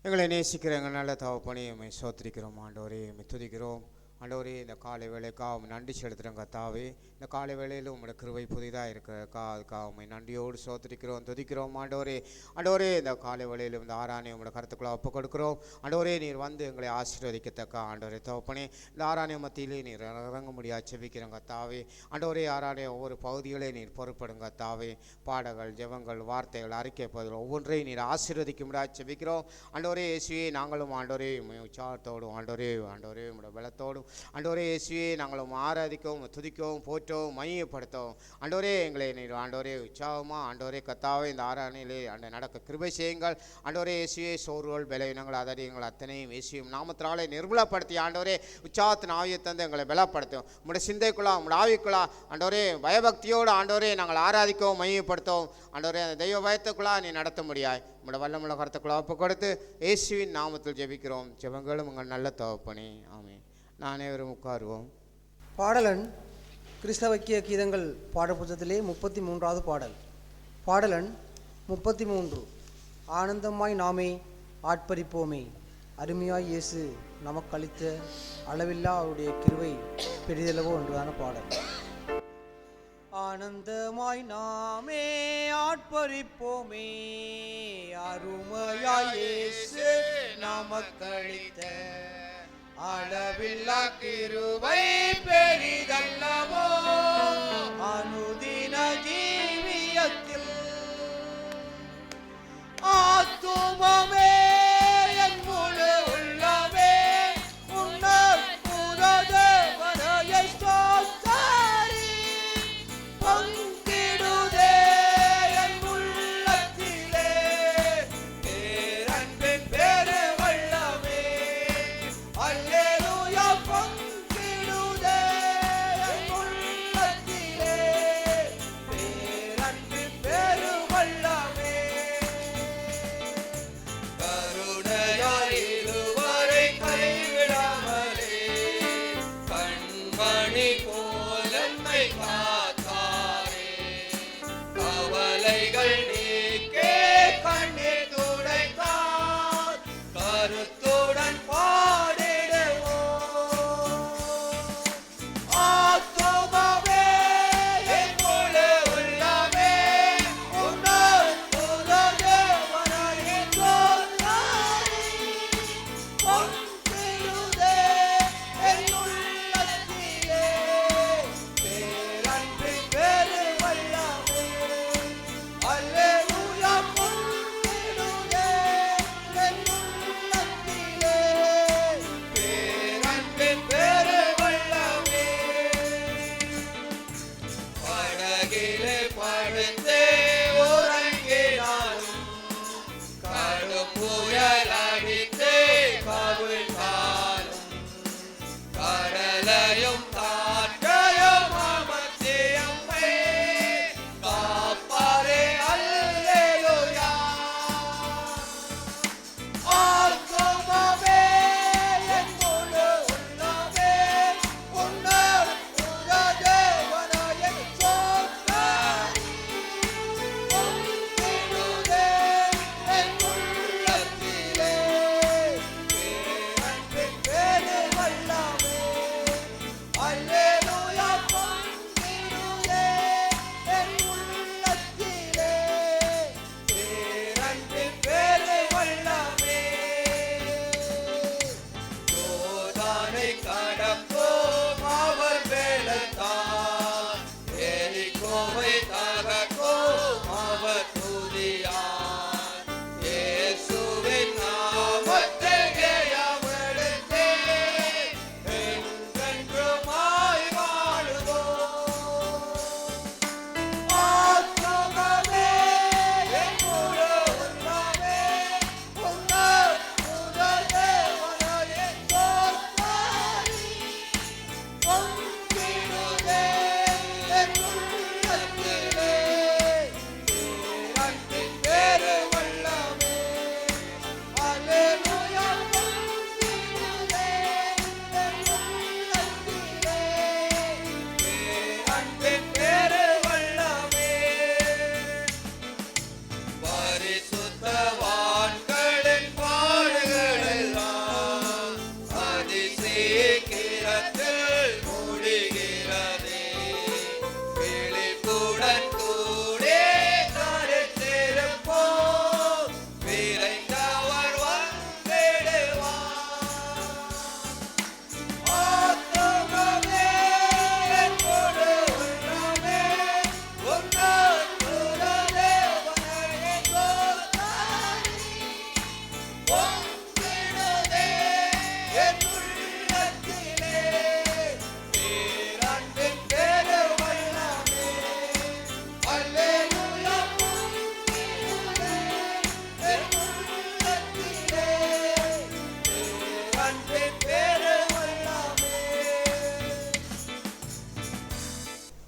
எங்களை நேசிக்கிற எங்கள் நல்ல தகப்பனே, உம்மை சோத்திரிக்கிறோம் ஆண்டவரே, உம்மை துதிக்கிறோம் ஆண்டவரே. இந்த காலை வேளைக்காக உம்மை நன்றி செலுத்துகிறோம் கர்த்தாவே. இந்த காலை வேளையில் உம்முடைய கிருபை புதிதாக இருக்கிறக்கா, அதுக்காக உம்மை நன்றியோடு சோத்திரிக்கிறோம், துதிக்கிறோம் ஆண்டவரே. ஆண்டவரே, இந்த காலை வேளையில் இந்த ஆராணி உம்முடைய கருத்துக்களை ஒப்புக் கொடுக்கிறோம் ஆண்டவரே. நீர் வந்து எங்களை ஆசீர்வதிக்கத்தக்க ஆண்டவரே தகப்பனே, இந்த ஆராணி மத்தியிலே நீர் இறங்க முடியாது செபிக்கிறோம் கர்த்தாவே. ஆண்டவரே, ஆராணி ஒவ்வொரு பகுதிகளே நீர் பொறுப்படுங்க கர்த்தாவே. பாடல்கள், ஜெபங்கள், வார்த்தைகள், அறிக்கை பதில் ஒவ்வொன்றையும் நீர் ஆசீர்வதிக்க முடியாது செபிக்கிறோம் ஆண்டவரே. இயேசுவே, நாங்களும் ஆண்டவரே உற்சாகத்தோடும் ஆண்டவரே உம்முடைய பலத்தோடும் ஆண்டவரே இயேசுவே நாங்களும் ஆராதிக்கவும், துதிக்கவும், போற்றவும், மையப்படுத்தவும் ஆண்டவரே எங்களை நீர் ஆண்டவரே உற்சாகமாக ஆண்டவரே கர்த்தாவே இந்த ஆராதனையிலே நடக்க கிருபை செய்யுங்கள் ஆண்டவரே. இயேசுவே, சோர்வுகள், பலவீனங்கள், அதடியங்கள் அத்தனையும் இயேசுவின் நாமத்தினாலே நிர்மலப்படுத்தி ஆண்டவரே உற்சாகத்தின் ஆவியை தந்து எங்களை பலப்படுத்தும். உம்முடைய சிந்தைக்குள்ளா, உம்முடைய ஆவிக்குள்ளா ஆண்டவரே பயபக்தியோடு ஆண்டவரே நாங்கள் ஆராதிக்கவும், மையப்படுத்தவும் ஆண்டவரே அந்த தெய்வ பயத்துக்குள்ளா நீ நடத்த முடியாது. உம்முடைய வல்லமுள்ள கருத்துக்குள்ளா ஒப்பு கொடுத்து இயேசுவின் நாமத்தில் ஜெபிக்கிறோம். ஜெபங்களும் உங்கள் நல்ல தகப்பனே, ஆமென். நானே ஒரு உட்காருவோம். பாடலன் கிறிஸ்தவக்கிய கீதங்கள் பாடப்புத்தகத்திலே 33வது பாடல். பாடலன் 33. ஆனந்தமாய் நாமே ஆட்பரிப்போமே, அருமையாய் இயேசு நமக்கு அளித்த அளவில்லா அவருடைய கிருபை பெரிதளவோ என்றான பாடல். ஆனந்தமாய் நாமே ஆட்பரிப்போமே, அருமையாய் இயேசு நமக்கு அளித்த அளவில்லா கிருபை பெரிதல்லவோ, அனுதின ஜீவியத்தில் ஆத்துமமே என் முழு உள்ளமே உன்னால் புரதவரையை சோத்தாரி பொங்கிடுதே என் உள்ளத்திலே பேரன்பின் பெரு வல்லமே. அல்லேலூயா, பொங்கிடுதே என் உள்ளத்திலே பேரன்பின் பெரு வல்லமே. கருணையாய் இதுவரை கைவிடாமலே கண்மணி போல் என்னை காத்தாரே, கவலைகள் நீக்கே கண்ணீர் துடைத்தார், கருத்துடன் பாடிடுவோம். ஆத்துமமே என் முழு உள்ளமே உன்னால் புரதேவனாய் சோத்தாரி பொங்கிடுதே என் உள்ளத்திலே பேரன்பின் பெரு வல்லமே. அல்லேலூயா, பொங்கிடுதே என் உள்ளத்திலே பேரன்பின் பெரு வல்லமே. படகிலே படுத்தே உறங்கினாலும் கடும் புயல் அடித்தே கவிழ்ந்தாலும் கடலையும் காற்றையும் அமர்த்தி எம்மை காப்பாரே. அல்லேலூயா. ஆத்துமமே என் முழு உள்ளமே உன்னால் புரதேவனாய் சோத்தாரி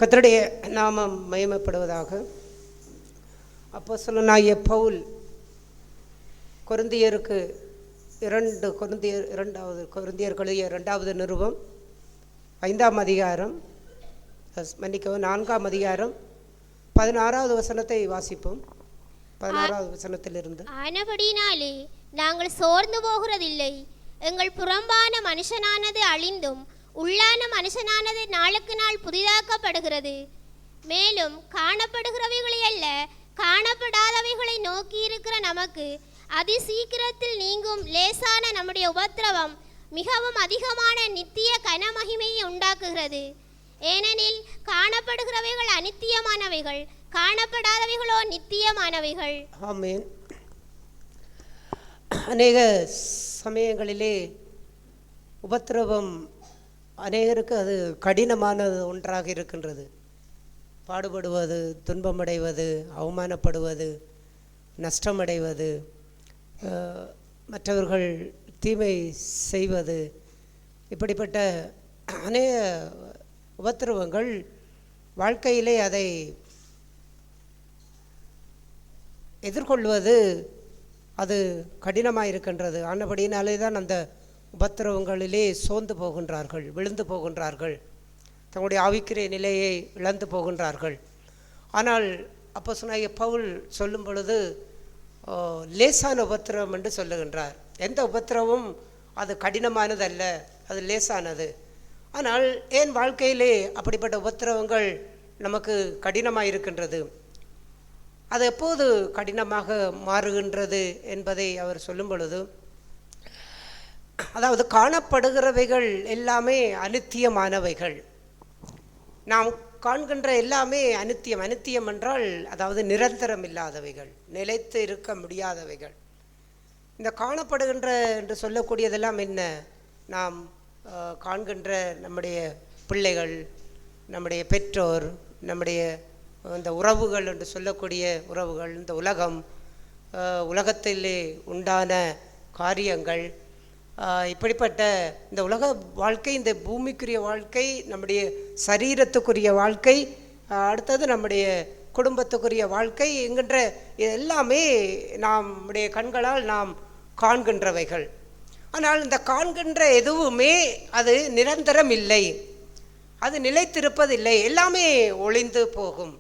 கர்த்தருடைய நாமம் மகிமைப்படுவதாக. அப்போஸ்தலனாகிய பவுல் கொரிந்தியருக்கு கொரிந்தியர்களுடைய 2வது நிருபம் 5ஆம் அதிகாரம், மன்னிக்கவும் 4ஆம் அதிகாரம் 16வது வசனத்தை வாசிப்போம். 16வது வசனத்திலிருந்து. ஆனபடினாலே நாங்கள் சோர்ந்து போகிறதில்லை. எங்கள் புறம்பான மனுஷனானது அழிந்தும் உள்ளான மனுஷனானது நாளுக்கு நாள் புதிதாக்கப்படுகிறது. மேலும் காணப்படுகிறவைகளை அல்ல, காணப்படாதவைகளை நோக்கி இருக்கிற நமக்கு அதி சீக்கிரத்தில் நீங்கும் லேசான நம்முடைய உபத்திரவம் மிகவும் அதிகமான நித்திய கனமகிமையை உண்டாக்குகிறது. ஏனெனில் காணப்படுகிறவைகள் அநித்தியமானவைகள், காணப்படாதவைகளோ நித்தியமானவைகள். ஆமென். அநேக சமயங்களிலே உபத்திரவம் அநேகருக்கு அது கடினமானது ஒன்றாக இருக்கின்றது. பாடுபடுவது, துன்பமடைவது, அவமானப்படுவது, நஷ்டமடைவது, மற்றவர்கள் தீமை செய்வது, இப்படிப்பட்ட அநேக உபத்திரவங்கள் வாழ்க்கையிலே அதை எதிர்கொள்வது அது கடினமாக இருக்கின்றது. ஆனபடினாலே தான் அந்த உபத்திரவங்களிலே சோர்ந்து போகின்றார்கள், விழுந்து போகின்றார்கள், தங்களுடைய ஆவிக்குரிய நிலையை இழந்து போகின்றார்கள். ஆனால் அப்போஸ்தலனாகிய பவுல் சொல்லும் பொழுது லேசான உபத்திரவம் என்று சொல்லுகின்றார். எந்த உபத்திரவமும் அது கடினமானதல்ல, அது லேசானது. ஆனால் ஏன் வாழ்க்கையிலே அப்படிப்பட்ட உபத்திரவங்கள் நமக்கு கடினமாக இருக்கின்றது? அது எப்போது கடினமாக மாறுகின்றது என்பதை அவர் சொல்லும் பொழுது, அதாவது காணப்படுகிறவைகள் எல்லாமே அநித்தியமானவைகள். நாம் காண்கின்ற எல்லாமே அநித்தியம். அநித்தியம் என்றால் அதாவது நிரந்தரம் இல்லாதவைகள், நிலைத்து இருக்க முடியாதவைகள். இந்த காணப்படுகின்ற என்று சொல்லக்கூடியதெல்லாம் என்ன? நாம் காண்கின்ற நம்முடைய பிள்ளைகள், நம்முடைய பெற்றோர், நம்முடைய இந்த உறவுகள் என்று சொல்லக்கூடிய உறவுகள், இந்த உலகத்திலே உண்டான காரியங்கள், இப்படிப்பட்ட இந்த உலக வாழ்க்கை, இந்த பூமிக்குரிய வாழ்க்கை, நம்முடைய சரீரத்துக்குரிய வாழ்க்கை, அடுத்தது நம்முடைய குடும்பத்துக்குரிய வாழ்க்கை என்கின்ற எல்லாமே நம்முடைய கண்களால் நாம் காண்கின்றவைகள். ஆனால் இந்த காண்கின்ற எதுவுமே அது நிரந்தரம் இல்லை, அது நிலைத்திருப்பதில்லை, எல்லாமே ஒளிந்து போகும்.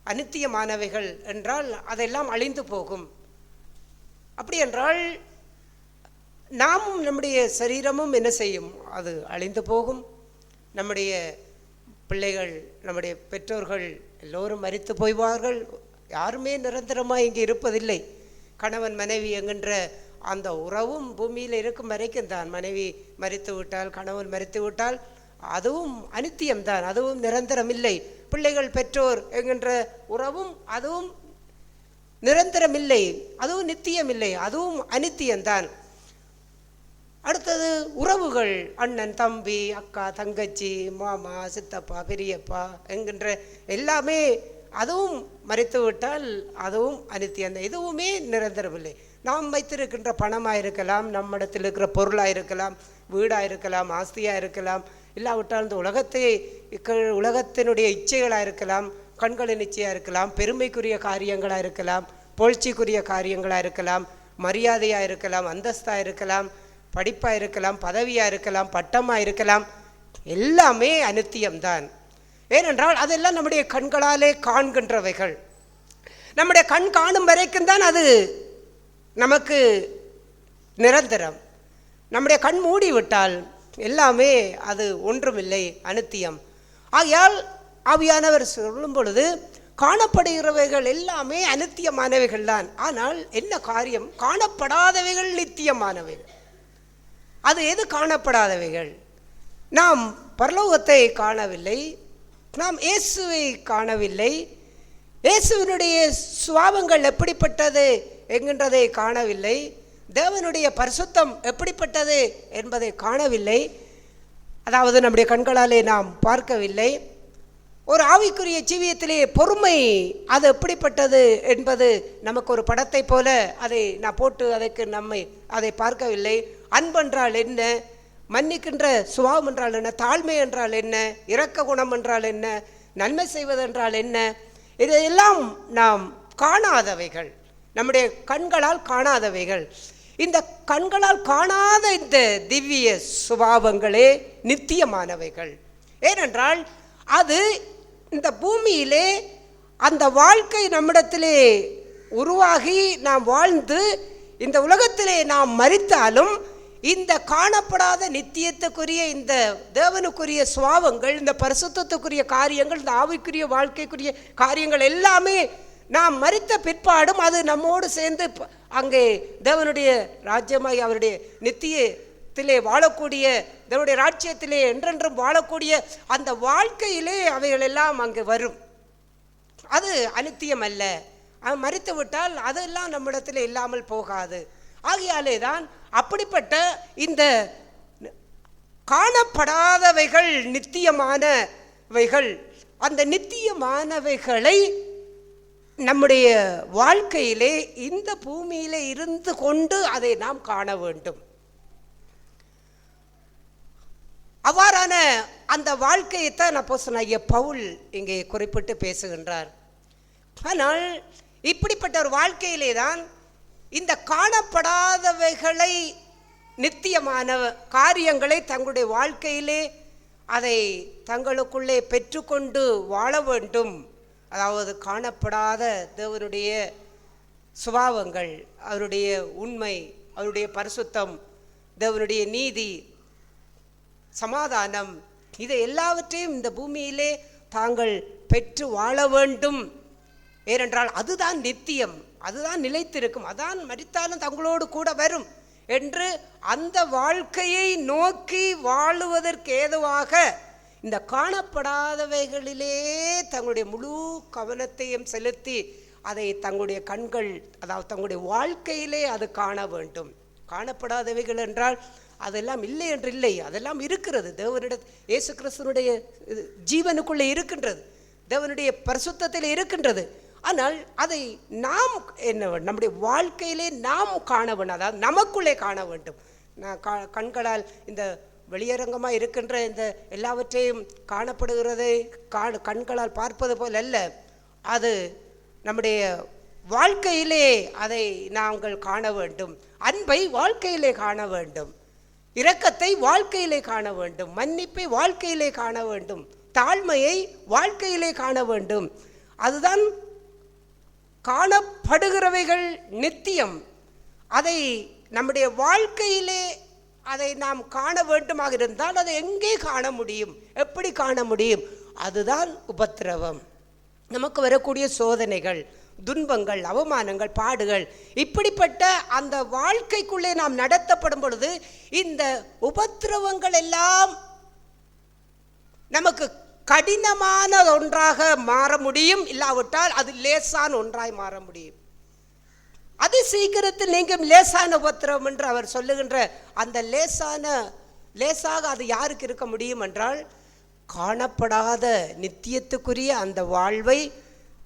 அநித்தியமானவைகள் என்றால் அதெல்லாம் அழிந்து போகும். அப்படி என்றால் நாமும் நம்முடைய சரீரமும் என்ன செய்யும்? அது அழிந்து போகும். நம்முடைய பிள்ளைகள், நம்முடைய பெற்றோர்கள் எல்லோரும் மரித்து போய்வார்கள். யாருமே நிரந்தரமாக இங்கே இருப்பதில்லை. கணவன் மனைவி என்கின்ற அந்த உறவும் பூமியில் இருக்கும் வரைக்கும் தான். மனைவி மரித்து விட்டால், கணவன் மரித்து விட்டால் அதுவும் அநித்தியம்தான், அதுவும் நிரந்தரம் இல்லை. பிள்ளைகள் பெற்றோர் என்கின்ற உறவும் அதுவும் நிரந்தரமில்லை, அதுவும் நித்தியமில்லை, அதுவும் அநித்தியம்தான். அடுத்தது உறவுகள், அண்ணன் தம்பி, அக்கா தங்கச்சி, மாமா சித்தப்பா பெரியப்பா என்கின்ற எல்லாமே அதுவும் மறித்து விட்டால் அதுவும் அநித்தியம்தான், எதுவுமே நிரந்தரமில்லை. நாம் வைத்திருக்கின்ற பணமாக இருக்கலாம், நம்மிடத்தில் இருக்கிற பொருளாக இருக்கலாம், வீடாக இருக்கலாம், ஆஸ்தியாக இருக்கலாம், இல்லாவிட்டால் இந்த உலகத்தினுடைய இச்சைகளாக இருக்கலாம், கண்களின் இச்சையாக இருக்கலாம், பெருமைக்குரிய காரியங்களாக இருக்கலாம், புகழ்ச்சிக்குரிய காரியங்களாக இருக்கலாம், மரியாதையாக இருக்கலாம், அந்தஸ்தாக இருக்கலாம், படிப்பாக இருக்கலாம், பதவியாக இருக்கலாம், பட்டமாக இருக்கலாம், எல்லாமே அநித்தியம்தான். ஏனென்றால் அதெல்லாம் நம்முடைய கண்களாலே காண்கின்றவைகள். நம்முடைய கண் காணும் வரைக்கும் தான் அது நமக்கு நிரந்தரம். நம்முடைய கண் மூடிவிட்டால் எல்லாமே அது ஒன்றுமில்லை, அநித்தியம். ஆகையால் ஆவியானவர் சொல்லும் பொழுது காணப்படுகிறவைகள் எல்லாமே அநித்தியமானவைகள் தான். ஆனால் என்ன காரியம்? காணப்படாதவைகள் நித்தியமானவைகள். அது எது காணப்படாதவைகள்? நாம் பரலோகத்தை காணவில்லை, நாம் இயேசுவை காணவில்லை, இயேசுவினுடைய சுபாவங்கள் எப்படிப்பட்டது என்கின்றதை காணவில்லை, தேவனுடைய பரிசுத்தம் எப்படிப்பட்டது என்பதை காணவில்லை, அதாவது நம்முடைய கண்களாலே நாம் பார்க்கவில்லை. ஒரு ஆவிக்குரிய ஜீவியத்திலே பொறுமை அது எப்படிப்பட்டது என்பது நமக்கு ஒரு படத்தை போல அதை நான் போட்டு அதை பார்க்கவில்லை. அன்பென்றால் என்ன, மன்னிக்கின்ற சுபாவம் என்றால் என்ன, தாழ்மை என்றால் என்ன, இரக்க குணம் என்றால் என்ன, நன்மை செய்வதென்றால் என்ன? இதையெல்லாம் நாம் காணாதவைகள், நம்முடைய கண்களால் காணாதவைகள். இந்த கண்களால் காணாத இந்த திவ்ய சுபாவங்களே நித்தியமானவைகள். ஏனென்றால் அது இந்த பூமியிலே அந்த வாழ்க்கை நம்மிடத்திலே உருவாகி நாம் வாழ்ந்து இந்த உலகத்திலே நாம் மரித்தாலும் இந்த காணப்படாத நித்தியத்துக்குரிய இந்த தேவனுக்குரிய சுபாவங்கள், இந்த பரிசுத்தத்துக்குரிய காரியங்கள், இந்த ஆவிக்குரிய வாழ்க்கைக்குரிய காரியங்கள் எல்லாமே நாம் மரித்த பிற்பாடும் அது நம்மோடு சேர்ந்து அங்கே தேவனுடைய ராஜ்யமாய் அவருடைய நித்தியத்திலே வாழக்கூடிய, தேவனுடைய ராஜ்யத்திலே என்றென்றும் வாழக்கூடிய அந்த வாழ்க்கையிலே அவைகள் எல்லாம் அங்கே வரும். அது அனித்தியம் அல்ல. மரித்து விட்டால் அதெல்லாம் நம்மிடத்தில் இல்லாமல் போகாது. ஆகையாலே தான் அப்படிப்பட்ட இந்த காணப்படாதவைகள் நித்தியமானவைகள், அந்த நித்தியமானவைகளை நம்முடைய வாழ்க்கையிலே இந்த பூமியிலே இருந்து கொண்டு அதை நாம் காண வேண்டும். அவ்வாறான அந்த வாழ்க்கையைத்தான் அப்போஸ்தலனாகிய பவுல் இங்கே குறிப்பிட்டு பேசுகின்றார். ஆனால் இப்படிப்பட்ட ஒரு வாழ்க்கையிலே தான் இந்த காணப்படாதவைகளை, நித்தியமான காரியங்களை தங்களுடைய வாழ்க்கையிலே அதை தங்களுக்குள்ளே பெற்றுக்கொண்டு வாழ வேண்டும். அதாவது காணப்படாத தேவனுடைய சுபாவங்கள், அவருடைய உண்மை, அவருடைய பரிசுத்தம், தேவனுடைய நீதி, சமாதானம், இதை எல்லாவற்றையும் இந்த பூமியிலே தாங்கள் பெற்று வாழ வேண்டும். ஏனென்றால் அதுதான் நித்தியம், அதுதான் நிலைத்திருக்கும், அதான் மரித்தாலும் தங்களோடு கூட வரும் என்று அந்த வாழ்க்கையை நோக்கி வாழுவதற்கு ஏதுவாக இந்த காணப்படாதவைகளிலே தங்களுடைய முழு கவனத்தையும் செலுத்தி அதை தங்களுடைய கண்கள், அதாவது தங்களுடைய வாழ்க்கையிலே அது காண வேண்டும். காணப்படாதவைகள் என்றால் அதெல்லாம் இல்லை என்று இல்லை, அதெல்லாம் இருக்கிறது. தேவனுடைய இயேசு கிறிஸ்துவனுடைய ஜீவனுக்குள்ளே இருக்கின்றது, தேவனுடைய பரிசுத்தத்தில் இருக்கின்றது. ஆனால் அதை நாம் என்ன நம்முடைய வாழ்க்கையிலே நாம் காண வேண்டும், அதாவது நமக்குள்ளே காண வேண்டும். கண்களால் இந்த வெளியரங்கமாக இருக்கின்ற இந்த எல்லாவற்றையும் காணப்படுகிறதை கண்களால் பார்ப்பது போல் அல்ல, அது நம்முடைய வாழ்க்கையிலே அதை நாங்கள் காண வேண்டும். அன்பை வாழ்க்கையிலே காண வேண்டும், இரக்கத்தை வாழ்க்கையிலே காண வேண்டும், மன்னிப்பை வாழ்க்கையிலே காண வேண்டும், தாழ்மையை வாழ்க்கையிலே காண வேண்டும். அதுதான் காணப்படுகிறவைகள் நித்தியம். அதை நம்முடைய வாழ்க்கையிலே அதை நாம் காண வேண்டுமாக இருந்தால் அதை எங்கே காண முடியும், எப்படி காண முடியும்? அதுதான் உபத்திரவம், நமக்கு வரக்கூடிய சோதனைகள், துன்பங்கள், அவமானங்கள், பாடுகள். இப்படிப்பட்ட அந்த வாழ்க்கைக்குள்ளே நாம் நடத்தப்படும் பொழுது இந்த உபத்திரவங்கள் எல்லாம் நமக்கு கடினமான ஒன்றாக மாற முடியும், இல்லாவிட்டால் அது லேசான ஒன்றாய் மாற முடியும். அது சீக்கிரத்தில் நீங்கள் லேசான உபத்திரவம் என்று அவர் சொல்லுகின்ற அந்த லேசாக அது யாருக்கு இருக்க முடியும் என்றால், காணப்படாத நித்தியத்துக்குரிய அந்த வாழ்வை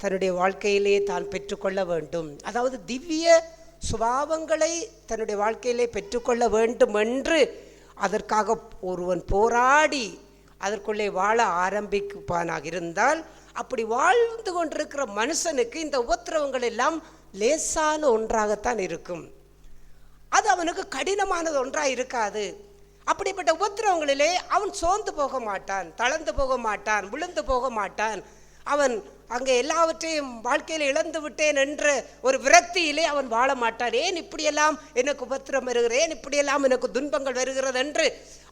தன்னுடைய வாழ்க்கையிலே தான் பெற்றுக்கொள்ள வேண்டும். அதாவது திவ்ய சுபாவங்களை தன்னுடைய வாழ்க்கையிலே பெற்றுக்கொள்ள வேண்டும் என்று அதற்காக ஒருவன் போராடி அதற்குள்ளே வாழ ஆரம்பிப்பானாக இருந்தால், அப்படி வாழ்ந்து கொண்டிருக்கிற மனுஷனுக்கு இந்த உபத்திரவங்கள் எல்லாம் லேசான ஒன்றாகத்தான் இருக்கும். அது அவனுக்கு கடினமானது ஒன்றாக இருக்காது. அப்படிப்பட்ட உபத்திரவங்களிலே அவன் சோர்ந்து போக மாட்டான், தளர்ந்து போக மாட்டான், விழுந்து போக மாட்டான். அவன் அங்கே எல்லாவற்றையும் வாழ்க்கையில் இழந்து விட்டேன் என்ற ஒரு விரக்தியிலே அவன் வாழ மாட்டான். ஏன் இப்படியெல்லாம் எனக்கு உபத்திரம் வருகிறது, ஏன் இப்படியெல்லாம் எனக்கு துன்பங்கள் வருகிறது என்று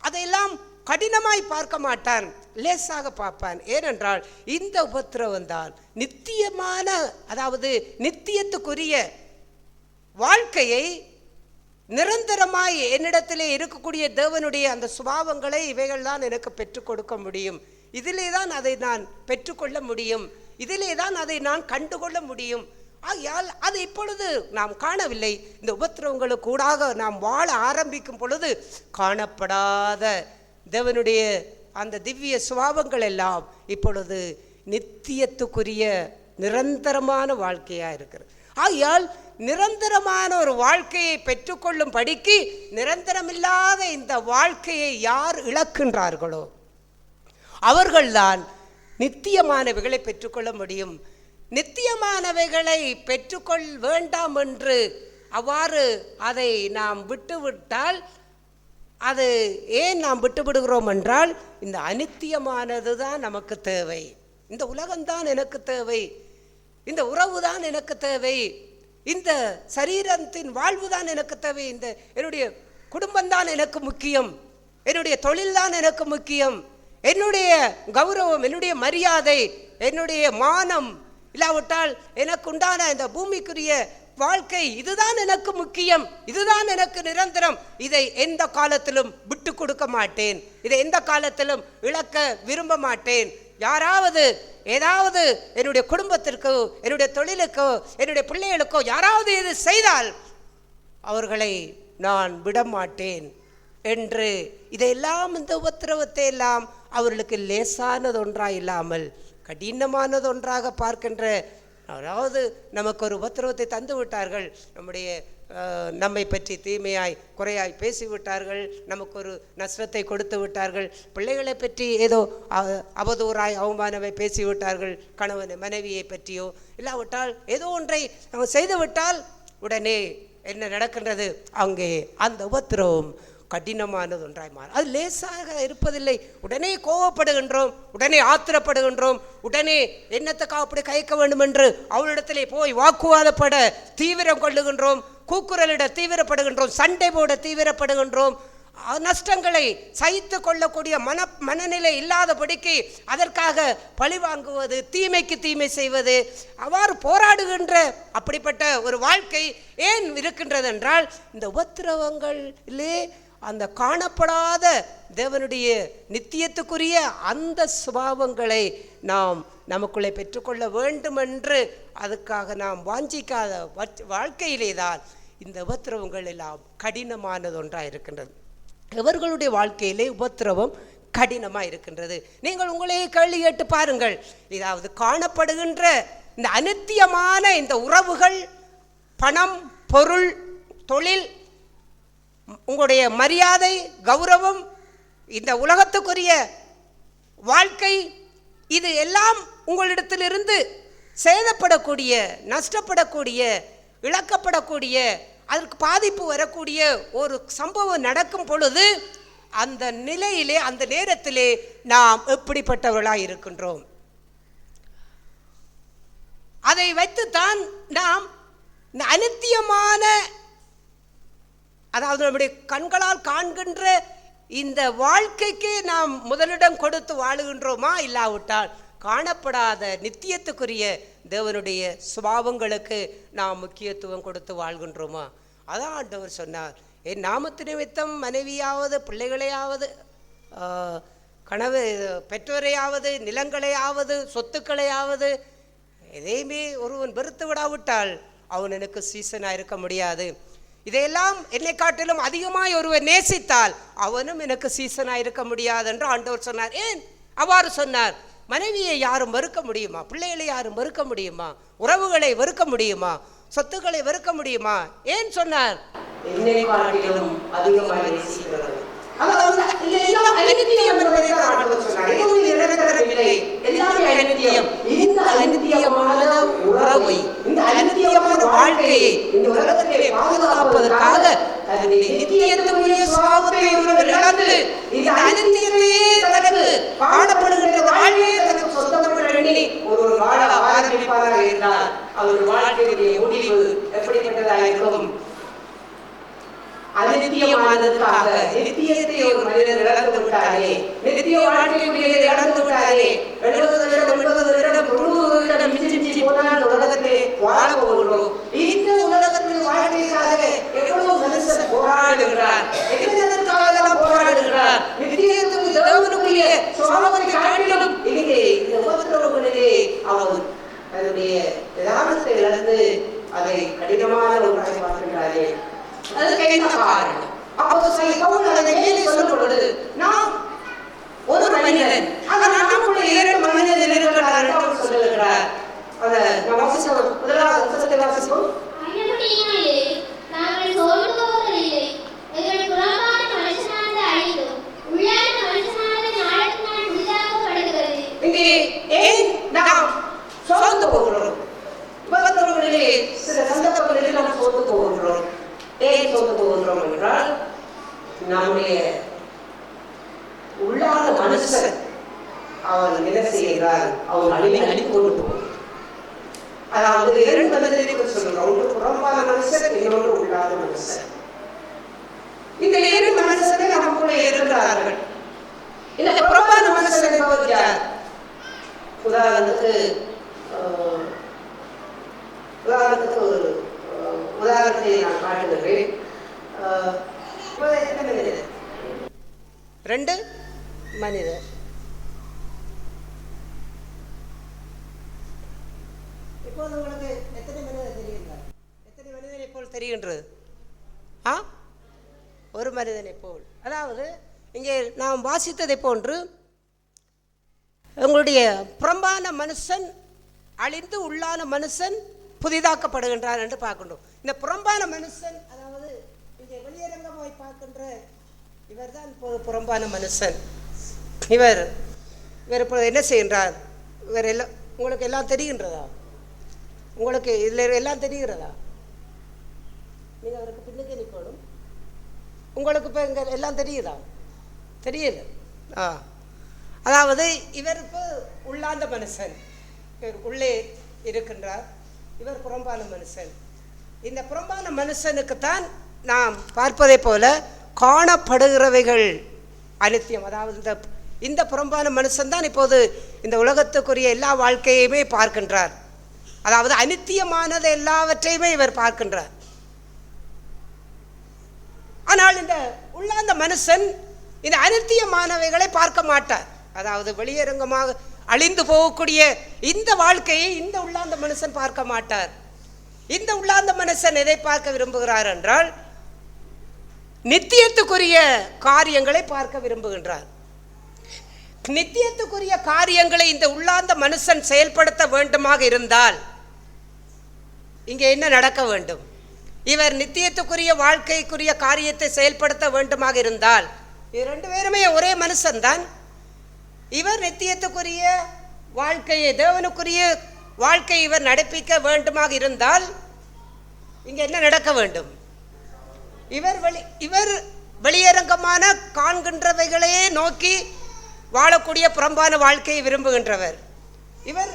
அதையெல்லாம் கடினமாய் பார்க்க மாட்டான், லேசாக பார்ப்பான். ஏனென்றால் இந்த உபத்திரவம் தான் நித்தியமான, அதாவது நித்தியத்துக்குரிய வாழ்க்கையை நிரந்தரமாய் என்னிடத்திலே இருக்கக்கூடிய தேவனுடைய அந்த சுபாவங்களை இவைகள் தான் எனக்கு பெற்றுக் கொடுக்க முடியும். இதிலே தான் அதை நான் பெற்றுக்கொள்ள முடியும், இதிலே தான் அதை நான் கண்டுகொள்ள முடியும். ஆகையால் அது இப்பொழுது நாம் காணவில்லை. இந்த உபத்திரவங்களுக்கு கூடாக நாம் வாழ ஆரம்பிக்கும் பொழுது காணப்படாத தேவனுடைய அந்த திவ்ய சுபாவங்கள் எல்லாம் இப்பொழுது நித்தியத்துக்குரிய நிரந்தரமான வாழ்க்கையாக இருக்கிறது. ஆகையால் நிரந்தரமான ஒரு வாழ்க்கையை பெற்றுக்கொள்ளும் படிக்கு நிரந்தரமில்லாத இந்த வாழ்க்கையை யார் இழக்கின்றார்களோ அவர்கள்தான் நித்தியமானவைகளை பெற்றுக்கொள்ள முடியும். நித்தியமானவைகளை பெற்றுக்கொள் வேண்டாம் என்று அவ்வாறு அதை நாம் விட்டுவிட்டால், அது ஏன் நாம் விட்டுவிடுகிறோம் என்றால், இந்த அநித்தியமானது தான் நமக்கு தேவை, இந்த உலகம்தான் எனக்கு தேவை, இந்த உறவு தான் எனக்கு தேவை, இந்த சரீரத்தின் வாழ்வு தான் எனக்கு தேவை, இந்த என்னுடைய குடும்பம்தான் எனக்கு முக்கியம், என்னுடைய தொழில் தான் எனக்கு முக்கியம், என்னுடைய கௌரவம், என்னுடைய மரியாதை, என்னுடைய மானம், இல்லாவிட்டால் எனக்கு உண்டான இந்த பூமிக்குரிய வாழ்க்கை, இதுதான் எனக்கு முக்கியம், இதுதான் எனக்கு நிரந்தரம், இதை எந்த காலத்திலும் விட்டு கொடுக்க மாட்டேன், இதை எந்த காலத்திலும் இழக்க விரும்ப மாட்டேன். யாராவது ஏதாவது என்னுடைய குடும்பத்திற்கோ, என்னுடைய தொழிலுக்கோ, என்னுடைய பிள்ளைகளுக்கோ யாராவது இது செய்தால் அவர்களை நான் விடமாட்டேன் என்று, இதையெல்லாம், இந்த உபத்திரவத்தை எல்லாம் அவர்களுக்கு லேசானதொன்றாக இல்லாமல் கடினமானதொன்றாக பார்க்கின்ற, அதாவது நமக்கு ஒரு உபத்திரவத்தை தந்து விட்டார்கள், நம்மை பற்றி தீமையாய் குறையாய் பேசிவிட்டார்கள், நமக்கு ஒரு நஷ்டத்தை கொடுத்து விட்டார்கள், பிள்ளைகளை பற்றி ஏதோ அவதூறாய் அவமானவை பேசிவிட்டார்கள், கணவன் மனைவியை பற்றியோ, இல்லாவிட்டால் ஏதோ ஒன்றை செய்துவிட்டால் உடனே என்ன நடக்கின்றது, அங்கே அந்த உபத்திரவம் கடினமானது ஒன்றாய் மாறும். அது லேசாக இருப்பதில்லை. உடனே கோவப்படுகின்றோம், உடனே ஆத்திரப்படுகின்றோம், உடனே என்னத்துக்காக அப்படி கைக்க வேண்டும் என்று அவளிடத்திலே போய் வாக்குவாதப்பட தீவிரம் கொள்ளுகின்றோம், கூக்குரலிட தீவிரப்படுகின்றோம், சண்டை போட தீவிரப்படுகின்றோம். நஷ்டங்களை சகித்து கொள்ளக்கூடிய மனநிலை இல்லாதபடிக்கு அதற்காக பழி வாங்குவது, தீமைக்கு தீமை செய்வது, அவ்வாறு போராடுகின்ற அப்படிப்பட்ட ஒரு வாழ்க்கை ஏன் இருக்கின்றது என்றால், இந்த உபத்திரவங்களிலே அந்த காணப்படாத தேவனுடைய நித்தியத்துக்குரிய அந்த சுபாவங்களை நாம் நமக்குள்ளே பெற்றுக்கொள்ள வேண்டும் என்று அதுக்காக நாம் வாஞ்சிக்காத வாழ்க்கையிலே தான் இந்த உபத்திரவங்கள் எல்லாம் கடினமானது ஒன்றாக இருக்கின்றது. எவர்களுடைய வாழ்க்கையிலே உபத்திரவம் கடினமாக இருக்கின்றது? நீங்கள் உங்களையே கேள்வி கேட்டு பாருங்கள். இதாவது காணப்படுகின்ற இந்த அநித்தியமான இந்த உறவுகள், பணம், பொருள், தொழில், உங்களுடைய மரியாதை, கௌரவம், இந்த உலகத்துக்குரிய வாழ்க்கை, இது எல்லாம் உங்களிடத்திலிருந்து சேதப்படக்கூடிய, நஷ்டப்படக்கூடிய, இழக்கப்படக்கூடிய, அதற்கு பாதிப்பு வரக்கூடிய ஒரு சம்பவம் நடக்கும் பொழுது அந்த நிலையிலே, அந்த நேரத்திலே நாம் எப்படிப்பட்டவர்களாக இருக்கின்றோம்? அதை வைத்துத்தான் நாம் இந்த அநித்தியமான, அதாவது நம்முடைய கண்களால் காண்கின்ற இந்த வாழ்க்கைக்கு நாம் முதலிடம் கொடுத்து வாழுகின்றோமா, இல்லாவிட்டால் காணப்படாத நித்தியத்துக்குரிய தேவனுடைய சுபாவங்களுக்கு நாம் முக்கியத்துவம் கொடுத்து வாழ்கின்றோமா? அதான் ஆண்டவர் சொன்னார், என் நாமத்து நிமித்தம் மனைவியாவது, பிள்ளைகளையாவது, பெற்றோரையாவது, நிலங்களையாவது, சொத்துக்களையாவது எதையுமே ஒருவன் வெறுத்து விடாவிட்டால் அவன் எனக்கு சீசனாக இருக்க முடியாது. இதையெல்லாம் என்னை காட்டிலும் அதிகமாய் ஒருவர் நேசித்தால் அவனும் எனக்கு சீசனாக இருக்க முடியாது என்று ஆண்டவர் சொன்னார். ஏன் அவ்வாறு சொன்னார்? மனைவியை யாரும் வெறுக்க முடியுமா? பிள்ளைகளை யாரும் வெறுக்க முடியுமா? உறவுகளை வெறுக்க முடியுமா? சொத்துக்களை வெறுக்க முடியுமா? ஏன் சொன்னார்? என்னை காட்டிலும் அதிகமாக நேசிக்கிறது. இந்த அநித்தியமான உறவை, இந்த அநித்தியமான வாழ்க்கையை இந்த உலகத்திலே பாதுகாப்பதற்காக தன்னுடைய நித்தியத்துக்குரிய சுபாவத்தை இழந்து இந்த அநித்தியத்தையே தனக்கு காணப்படுகின்ற வாழ்க்கையை தனக்கு சொந்தமாக எண்ணி ஒரு வாழ ஆரம்பிப்பாராக இருந்தால் அவர் வாழ்க்கையுடைய முடிவு எப்படிப்பட்டதாக இருக்கும்? அநித்தியமானதுக்காக நித்தியத்தை ஒரு மனிதர் இழந்து விட்டாரே, நித்திய வாழ்க்கையை இழந்து விட்டாரே, 70 வருடம் 80 வருடம் 90 வருடம் மிஞ்சி போனால் உலகத்தை வாழ போகிறோம். இந்த உலகத்தில் வாழ்க்கைக்காக எவ்வளவு மனுஷன் போராடுகிறார், எதற்காக போராடுகிறார்? நித்தியத்துக்கு தேவனுக்குரிய சுபாவத்தை காட்டிலும் இங்கே இந்த உபத்திரவங்களிலே அவர் தன்னுடைய நிதானத்தை இழந்து அதை கடினமான ஒன்றாக பார்க்கின்றாரே. அதுக்கு என்ன காரணம்? சொல்லும் பொழுது நாம் ஒரு மனிதன், நமக்குள்ள 2 மனிதர்கள் இருக்கிறார் என்று சொல்லுகிறார். முதலாவது வாசிப்போம். இங்கே செய்கிறார், அவன் அழிந்து கொண்டு போகிறான். அதாவது இரண்டு மனிதரை குறித்து சொல்கிறோம். ஒன்று புறம்பான மனுஷன், இன்னொன்று உள்ளாத மனுஷன். இந்த இரண்டு மனுஷனை நமக்குள்ளே இருக்கிறார்கள். இந்த புறம்பான மனுஷன் என்பவர் யார்? உதாரணத்துக்கு ஒரு உதாரணத்தை நான் காட்டுகிறேன். ரெண்டு மனிதர். இப்போது உங்களுக்கு எத்தனை மனிதர் தெரிகின்றார்? எத்தனை மனிதனை போல் தெரிகின்றது? ஒரு மனிதனை போல். அதாவது இங்கே நாம் வாசித்ததை போன்று உங்களுடைய புறம்பான மனுஷன் அழிந்து உள்ளான மனுஷன் புதிதாக்கப்படுகின்றார் என்று பார்க்கின்றோம். இந்த புறம்பான மனுஷன், அதாவது இங்கே வெளியரங்கமாய் பார்க்கின்ற இவர் தான் புறம்பான மனுஷன். இவர் இப்பொழுது என்ன செய்கின்றார்? இவர் எல்லாம் உங்களுக்கு எல்லாம் தெரிகின்றதா? உங்களுக்கு இதில் எல்லாம் தெரிகிறதா? நீங்கள் அவருக்கு பின்னுக்கு நிற்கணும். உங்களுக்கு இப்போ இங்கே எல்லாம் தெரியுதா? தெரியல. அதாவது இவருக்கு உள்ளாந்த மனுஷன், இவர் உள்ளே இருக்கின்றார். இவர் புறம்பான மனுஷன். இந்த புறம்பான மனுஷனுக்குத்தான் நாம் பார்ப்பதை போல காணப்படுகிறவைகள் அனித்தியம். அதாவது இந்த புறம்பான மனுஷன் தான் இப்போது இந்த உலகத்துக்குரிய எல்லா வாழ்க்கையுமே பார்க்கின்றார். அதாவது அனித்தியமானது எல்லாவற்றையுமே இவர் பார்க்கின்றார். ஆனால் இந்த உள்ளாந்த மனுஷன் இந்த அனித்தியமானவைகளை பார்க்க மாட்டார். அதாவது வெளியரங்கமாக அழிந்து போகக்கூடிய இந்த வாழ்க்கையை இந்த உள்ளாந்த மனுஷன் பார்க்க மாட்டார். இந்த உள்ளாந்த மனுஷன் எதை பார்க்க விரும்புகிறார் என்றால் நித்தியத்துக்குரிய காரியங்களை பார்க்க விரும்புகின்றார். நித்தியத்துக்குரிய காரியங்களை இந்த உள்ளாந்த மனுஷன் செயல்படுத்த வேண்டுமாக இருந்தால் இங்கே என்ன நடக்க வேண்டும்? இவர் நித்தியத்துக்குரிய வாழ்க்கைக்குரிய காரியத்தை செயல்படுத்த வேண்டுமாக இருந்தால், இது ரெண்டு பேருமே ஒரே மனுஷன்தான். இவர் நித்தியத்துக்குரிய வாழ்க்கையை, தேவனுக்குரிய வாழ்க்கை இவர் நடப்பிக்க வேண்டுமாக இருந்தால் இங்கே என்ன நடக்க வேண்டும்? இவர் வெளியரங்கமான காண்கின்றவைகளையே நோக்கி வாழக்கூடிய புறம்பான வாழ்க்கையை விரும்புகின்றவர். இவர்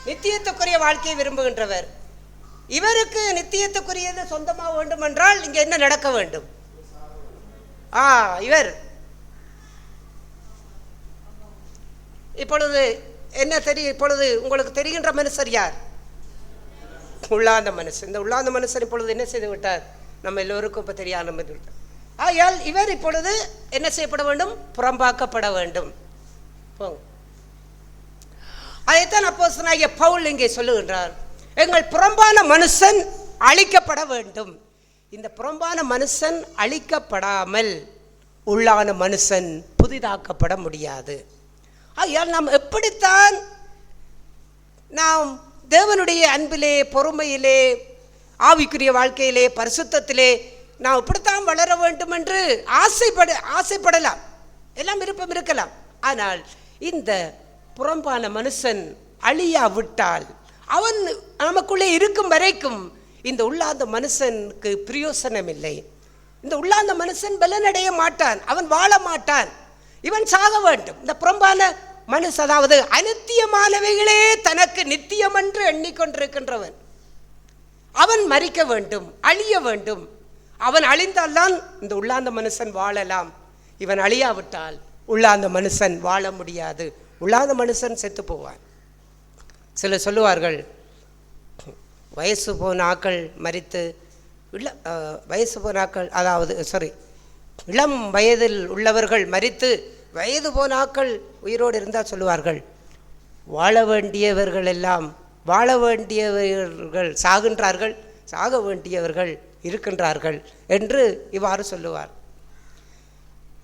நித்தியத்துக்குரிய வாழ்க்கையை விரும்புகின்றவர். இவருக்கு நித்தியத்துக்குரியது சொந்தமாக வேண்டும் என்றால் இங்கே என்ன நடக்க வேண்டும்? இவர் இப்பொழுது என்ன தெரியும்? இப்பொழுது உங்களுக்கு தெரிகின்ற மனுஷர் யார்? உள்ளாந்த மனுஷன். இந்த உள்ளாந்த மனுஷன் இப்பொழுது என்ன செய்து விட்டார்? நம்ம எல்லோருக்கும் இப்போ தெரியாத விட்டார். ஆகையால் இவர் இப்பொழுது என்ன செய்யப்பட வேண்டும்? புறம்பாக்கப்பட வேண்டும். அதைத்தான் அப்போஸ்தலனாகிய பவுல் இங்கே சொல்லுகின்றார். எங்கள் புறம்பான மனுஷன் அழிக்கப்பட வேண்டும். இந்த புறம்பான மனுஷன் அழிக்கப்படாமல் உள்ளான மனுஷன் புதிதாக்கப்பட முடியாது. ஆகையால் நாம் எப்படித்தான் நாம் தேவனுடைய அன்பிலே, பொறுமையிலே, ஆவிக்குரிய வாழ்க்கையிலே, பரிசுத்தத்திலே நாம் இப்படித்தான் வளர வேண்டும் என்று ஆசைப்படலாம், எல்லாம் விருப்பம் இருக்கலாம். ஆனால் இந்த புறம்பான மனுஷன் அழியாவிட்டால், அவன் நமக்குள்ளே இருக்கும் வரைக்கும் இந்த உள்ளாந்த மனுஷனுக்கு பிரயோசனம் இல்லை. இந்த உள்ளாந்த மனுஷன் பலனடைய மாட்டான், அவன் வாழ மாட்டான், இவன் சாக வேண்டும். இந்த புறம்பான மனுஷன், அதாவது அனித்தியமானவைகளே தனக்கு நித்தியம் என்று எண்ணிக்கொண்டிருக்கின்றவன், அவன் மரிக்க வேண்டும், அழிய வேண்டும். அவன் அழிந்தால்தான் இந்த உள்ளாந்த மனுஷன் வாழலாம். இவன் அழியாவிட்டால் உள்ளாந்த மனுஷன் வாழ முடியாது. உள்ளாந்த மனுஷன் செத்து போவான். சிலர் சொல்லுவார்கள், வயசு போன ஆக்கள் மரித்து வயசு போன ஆக்கள், அதாவது இளம் வயதில் உள்ளவர்கள் மரித்து வயது போன ஆக்கள் உயிரோடு இருந்தால் சொல்லுவார்கள், வாழ வேண்டியவர்கள் எல்லாம் வாழ வேண்டியவர்கள் சாகின்றார்கள், சாக வேண்டியவர்கள் இருக்கின்றார்கள் என்று இவ்வாறு சொல்லுவார்.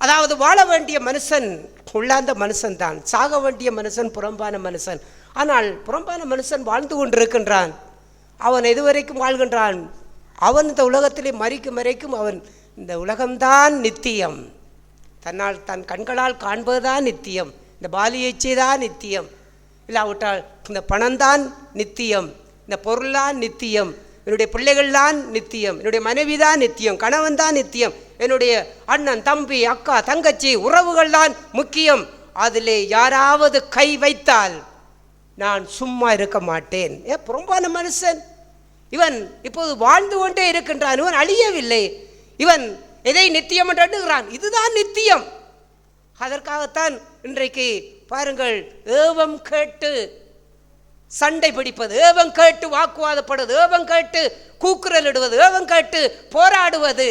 அதாவது வாழ வேண்டிய மனுஷன் உள்ளாந்த மனுஷன்தான், சாக வேண்டிய மனுஷன் புறம்பான மனுஷன். ஆனால் புறம்பான மனுஷன் வாழ்ந்து கொண்டிருக்கின்றான். அவன் எதுவரைக்கும் வாழ்கின்றான்? அவன் இந்த உலகத்திலே மரிக்கும் வரைக்கும் அவன் இந்த உலகம்தான் நித்தியம், தன்னால் தன் கண்களால் காண்பதுதான் நித்தியம், இந்த பாலியைச்சை தான் நித்தியம், இல்லாவிட்டால் இந்த பணம்தான் நித்தியம், இந்த பொருள்தான் நித்தியம், என்னுடைய பிள்ளைகள்தான் நித்தியம், என்னுடைய மனைவி தான் நித்தியம், கணவன் தான் நித்தியம், என்னுடைய அண்ணன் தம்பி அக்கா தங்கச்சி உறவுகள் தான் முக்கியம், அதிலே யாராவது கை வைத்தால் நான் சும்மா இருக்க மாட்டேன். புறம்பான மனுஷன் இவன் இப்போது வாழ்ந்து கொண்டே இருக்கின்றான். இவன் அழியவில்லை. இவன் எதை நித்தியம் என்று எண்ணுகிறான். இதுதான் நித்தியம். அதற்காகத்தான் இன்றைக்கு பாருங்கள், ஏவம் கேட்டு சண்டை பிடிப்பது, ஏவம் கேட்டு வாக்குவாதப்படுவது, ஏவம் கேட்டு கூக்குரல் இடுவது, ஏவம் கேட்டு போராடுவது,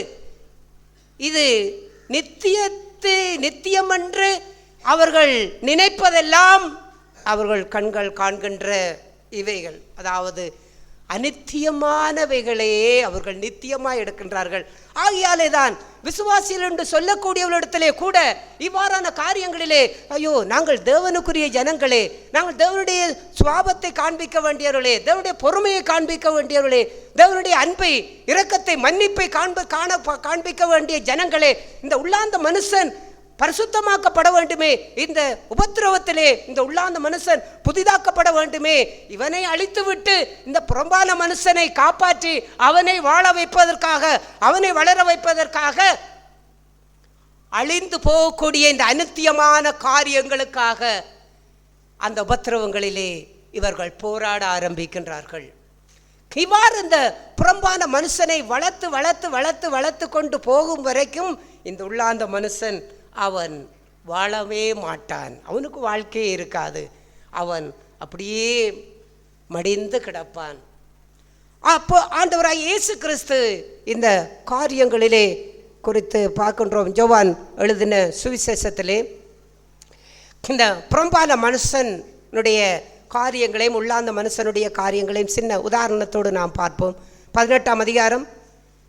இது நித்தியம் என்று அவர்கள் நினைப்பதெல்லாம் அவர்கள் கண்கள் காண்கின்ற இவைகள், அதாவது அநித்தியமானவைகளையே அவர்கள் நித்தியமாய் எடுக்கின்றார்கள். ஆகையாலே தான் விசுவாசிகள் என்று சொல்லக்கூடியவர்களிடத்திலே கூட இவ்வாறான காரியங்களிலே, ஐயோ நாங்கள் தேவனுக்குரிய ஜனங்களே, நாங்கள் தேவனுடைய சுவாபத்தை காண்பிக்க வேண்டியவர்களே, தேவனுடைய பொறுமையை காண்பிக்க வேண்டியவர்களே, தேவனுடைய அன்பை, இரக்கத்தை, மன்னிப்பை காண்பிக்க வேண்டிய ஜனங்களே, இந்த உள்ளாந்த மனுஷன் பரிசுத்தமாக்கப்பட வேண்டுமே, இந்த உபத்திரவத்திலே இந்த உள்ளாந்த மனுஷன் புதிதாக்கப்பட வேண்டுமே, இவனை அழித்துவிட்டு இந்த புறம்பான மனுஷனை காப்பாற்றி அவனை வாழ வைப்பதற்காக, அவனை வளர வைப்பதற்காக அழிந்து போகக்கூடிய இந்த அநித்தியமான காரியங்களுக்காக அந்த உபத்திரவங்களிலே இவர்கள் போராட ஆரம்பிக்கின்றார்கள். இவ்வாறு இந்த புறம்பான மனுஷனை வளர்த்து வளர்த்து வளர்த்து வளர்த்து கொண்டு போகும் வரைக்கும் இந்த உள்ளாந்த மனுஷன் அவன் வாழவே மாட்டான். அவனுக்கு வாழ்க்கையே இருக்காது. அவன் அப்படியே மடிந்து கிடப்பான். அப்போ ஆண்டவராய் இயேசு கிறிஸ்து இந்த காரியங்களிலே குறித்து பார்க்கின்றோம். யோவான் எழுதின சுவிசேஷத்திலே இந்த புறம்பான மனுஷனுடைய காரியங்களையும் உள்ளாந்த மனுஷனுடைய காரியங்களையும் சின்ன உதாரணத்தோடு நாம் பார்ப்போம். 18ஆம் அதிகாரம்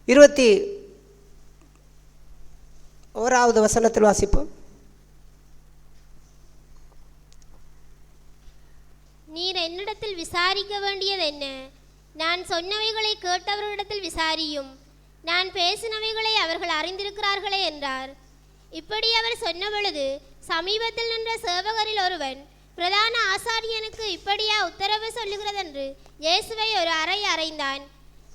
21வது வசனத்தில் வாசிப்போம். நீர் என்னிடத்தில் விசாரிக்க வேண்டியது என்ன? நான் சொன்னவைகளை கேட்டவர்களிடத்தில் விசாரியும், நான் பேசினவைகளை அவர்கள் அறிந்திருக்கிறார்களே என்றார். இப்படி அவர் சொன்ன பொழுது சமீபத்தில் நின்ற சேவகரில் ஒருவன், பிரதான ஆசாரியனுக்கு இப்படியா உத்தரவு சொல்லுகிறதென்று இயேசுவை ஒரு அறை அறைந்தான்.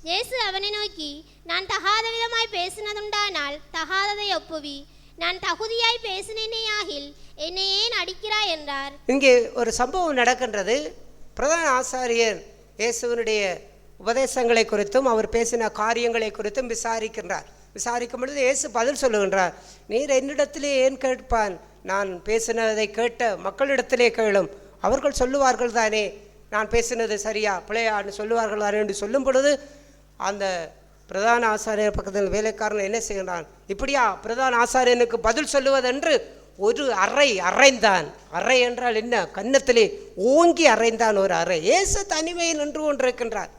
இயேசு அவனை நோக்கி, நான் தகாத விதமாய் பேசினதுண்டானால் தகாததை ஒப்புவி, நான் தகுதியாய் பேசினேனேயாகில் என்னை ஏன் அடிக்கிறாய் என்றார். இங்கே ஒரு சம்பவம் நடக்கின்றது. பிரதான ஆசாரியர் இயேசுவனுடைய உபதேசங்களை குறித்தும் அவர் பேசின காரியங்களை குறித்தும் விசாரிக்கின்றார். விசாரிக்கும் பொழுது இயேசு பதில் சொல்லுகின்றார், நீர் என்னிடத்திலே ஏன் கேட்பான்? நான் பேசினதை கேட்ட மக்களிடத்திலே கேளும், அவர்கள் சொல்லுவார்கள் தானே நான் பேசினது சரியா பிழையான்னு சொல்லுவார்கள் தானே என்று சொல்லும் பொழுது அந்த பிரதான ஆசாரியர் பக்கத்தில் வேலைக்காரன் என்ன செய்கின்றான், இப்படியா பிரதான ஆசாரியனுக்கு பதில் சொல்லுவதென்று ஒரு அறைந்தான். அறை என்றால் என்ன? கன்னத்திலே ஓங்கி அறைந்தான் ஒரு அறை. இயேசு தனிமையில் நின்று கொண்டிருக்கின்றார்.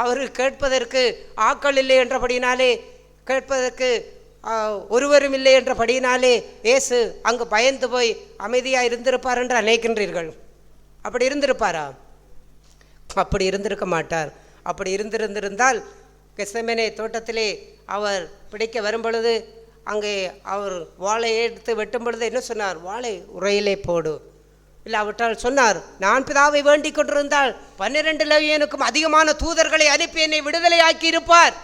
அவர் கேட்பதற்கு ஆக்கள் இல்லை என்றபடினாலே, கேட்பதற்கு ஒருவரும் இல்லை என்றபடினாலே இயேசு அங்கு பயந்து போய் அமைதியாக இருந்திருப்பார் என்று நினைக்கின்றீர்கள். அப்படி இருந்திருப்பாரா? அப்படி இருந்திருக்க மாட்டார். அப்படி இருந்திருந்தால் கெத்செமனே தோட்டத்திலே அவர் பிடிக்க வரும் பொழுது அங்கே அவர் வாளை எடுத்து வெட்டும் பொழுது என்ன சொன்னார்? வாளை உரையிலே போடு. இல்லாவிட்டால் சொன்னார், நான் பிதாவை வேண்டிக் கொண்டிருந்தால் 12 லேவியனுக்கும் அதிகமான தூதர்களை அனுப்பி என்னை விடுதலையாக்கி இருப்பார்.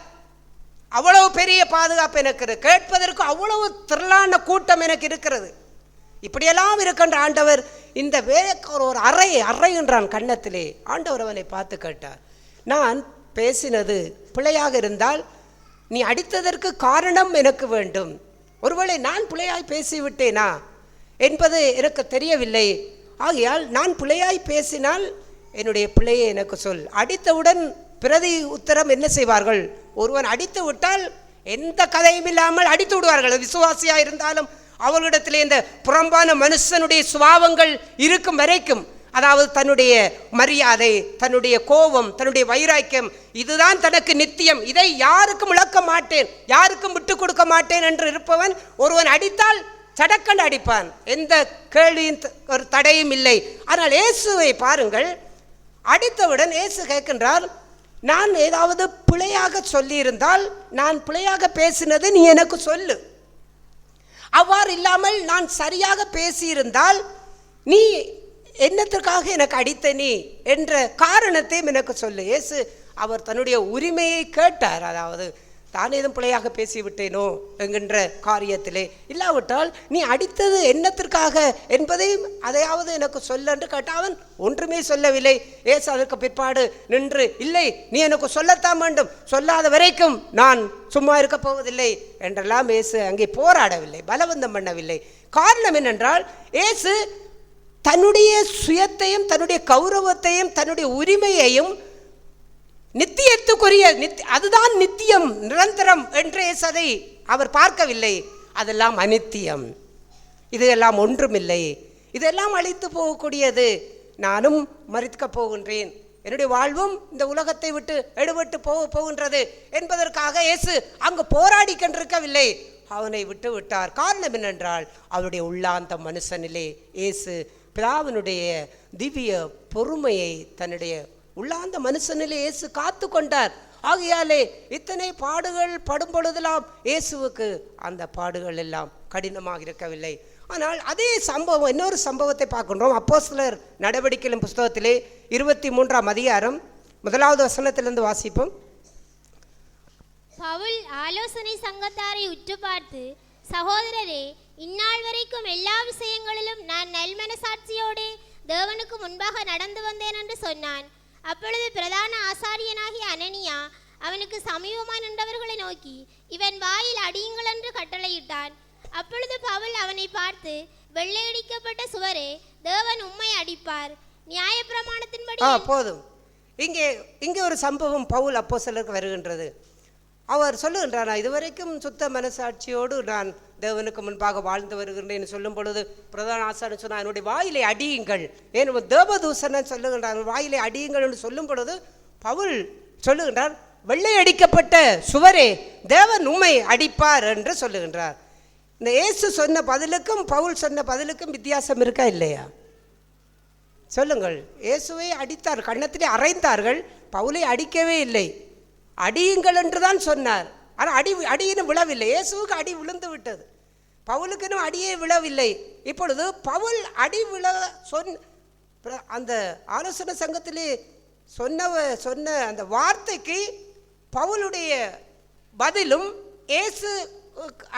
அவ்வளவு பெரிய பாதுகாப்பு எனக்கு இருக்கு, கேட்பதற்கு அவ்வளவு திரளான கூட்டம் எனக்கு இருக்கிறது. இப்படியெல்லாம் இருக்கின்ற ஆண்டவர் இந்த வேலைக்கார ஒரு அறை என்றான் கன்னத்திலே. ஆண்டவர் அவனை பார்த்து கேட்டார், நான் பேசினது பிழையாக இருந்தால் நீ அடித்ததற்கு காரணம் எனக்கு வேண்டும். ஒருவேளை நான் பிழையாய் பேசிவிட்டேனா என்பது எனக்கு தெரியவில்லை. ஆகையால் நான் பிழையாய் பேசினால் என்னுடைய பிழையை எனக்கு சொல். அடித்தவுடன் பிரதி உத்தரம் என்ன செய்வார்கள்? ஒருவன் அடித்து விட்டால் எந்த கதையும் இல்லாமல் அடித்து விடுவார்கள். விசுவாசியாக இருந்தாலும் அவர்களிடத்திலே இந்த புறம்பான மனுஷனுடைய சுபாவங்கள் இருக்கும் வரைக்கும், அதாவது தன்னுடைய மரியாதை, தன்னுடைய கோபம், தன்னுடைய வைராக்கியம், இதுதான் தனக்கு நித்தியம், இதை யாருக்கும் இழக்க மாட்டேன், யாருக்கும் விட்டு கொடுக்க மாட்டேன் என்று இருப்பவன் ஒருவன் அடித்தால் சடக்கண்டு அடிப்பான். எந்த கேள்வியும் ஒரு தடையும் இல்லை. ஆனால் இயேசுவை பாருங்கள், அடித்தவுடன் இயேசு கேட்கின்றார், நான் ஏதாவது பிழையாக சொல்லியிருந்தால், நான் பிழையாக பேசினது நீ எனக்கு சொல்லு. அவ்வாறு இல்லாமல் நான் சரியாக பேசியிருந்தால் நீ என்னத்திற்காக எனக்கு அடித்த நீ என்ற காரணத்தையும் எனக்கு சொல்லு. இயேசு அவர் தன்னுடைய உரிமையை கேட்டார். அதாவது தான் ஏதும் பிழையாக பேசிவிட்டேனோ என்கின்ற காரியத்திலே, இல்லாவிட்டால் நீ அடித்தது என்னத்திற்காக என்பதையும் அதையாவது எனக்கு சொல்ல என்று கேட்டால் அவன் ஒன்றுமே சொல்லவில்லை. ஏசு அதற்கு பிற்பாடு நின்று, இல்லை நீ எனக்கு சொல்லத்தான் வேண்டும், சொல்லாத வரைக்கும் நான் சும்மா இருக்க போவதில்லை என்றெல்லாம் ஏசு அங்கே போராடவில்லை, பலவந்தம் பண்ணவில்லை. காரணம் என்னென்றால் ஏசு தன்னுடைய சுயத்தையும் தன்னுடைய கௌரவத்தையும் தன்னுடைய உரிமையையும் நித்தியத்துக்குரிய அதுதான் நித்தியம் நிரந்தரம் என்று அதை அவர் பார்க்கவில்லை. அதெல்லாம் அநித்தியம், இதெல்லாம் ஒன்றுமில்லை, இதெல்லாம் அழித்து போகக்கூடியது, நானும் மரிக்கப் போகின்றேன், என்னுடைய வாழ்வும் இந்த உலகத்தை விட்டு எடுபட்டு போகின்றது என்பதற்காக இயேசு அங்கு போராடி கொண்டிருக்கவில்லை, அவனை விட்டு விட்டார். காரணம் என்னென்றால் அவருடைய உள்ளாந்த மனுஷனிலே இயேசு பிதாவினுடைய திவ்ய பொறுமையை தன்னுடைய உள்ளாந்த மனுஷனிலே இயேசு காத்து கொண்டார். ஆகையாலே இத்தனை பாடுகள் படும் பொழுதெல்லாம் இயேசுவுக்கு அந்த பாடுகள் எல்லாம் கடினமாக இருக்கவில்லை. ஆனால் அதே சம்பவம், இன்னொரு சம்பவத்தை பார்க்கின்றோம். அப்போஸ்தலர் நடவடிக்கைகளின் புஸ்தகத்திலே 23ஆம் அதிகாரம் 1வது வசனத்திலிருந்து வாசிப்போம். பவுல் ஆலோசனை சங்கத்தாரை உற்று பார்த்து, சகோதரரே, இந்நாள் வரைக்கும் எல்லா விஷயங்களிலும் நான் நல்மனசாட்சியோடு தேவனுக்கு முன்பாக நடந்து வந்தேன் என்று சொன்னான். அப்பொழுது பிரதான ஆசாரியனாகிய அனனியா அவனுக்கு சமீபமாய் நின்றவர்களை நோக்கி, இவன் வாயில் அடியுங்கள் என்று கட்டளையிட்டான். அப்பொழுது பவுல் அவனை பார்த்து, வெள்ளையடிக்கப்பட்ட சுவரே, தேவன் உம்மை அடிப்பார், நியாயப்பிரமாணத்தின்படி. போதும். இங்கே ஒரு சம்பவம் பவுல் அப்போஸ்தலருக்கு வருகின்றது. அவர் சொல்லுகின்றார், நான் இதுவரைக்கும் சுத்த மனசாட்சியோடு நான் தேவனுக்கு முன்பாக வாழ்ந்து வருகின்றேன் சொல்லும் பொழுது பிரதான ஆசாரியன் சொன்னார், என்னுடைய வாயிலை அடியுங்கள், ஏன் தேவதூசனன் சொல்லுகின்றார், வாயிலை அடியுங்கள் என்று சொல்லும் பொழுது பவுல் சொல்லுகின்றார், வெள்ளை அடிக்கப்பட்ட சுவரே, தேவன் உம்மை அடிப்பார் என்று சொல்லுகின்றார். இந்த இயேசு சொன்ன பதிலுக்கும் பவுல் சொன்ன பதிலுக்கும் வித்தியாசம் இருக்கா இல்லையா? சொல்லுங்கள். இயேசுவை அடித்தார், கன்னத்திலே அறைந்தார்கள், பவுலை அடிக்கவே இல்லை. அடியுங்கள் என்று தான் சொன்னார். ஆனால் அடியினும் விழவில்லை. இயேசுவுக்கு அடி விழுந்து விட்டது, பவுலுக்குன்னு அடியே விழவில்லை. இப்பொழுது பவுல் அடி விழ அந்த ஆலோசனை சங்கத்திலே சொன்ன அந்த வார்த்தைக்கு பவுலுடைய பதிலும் இயேசு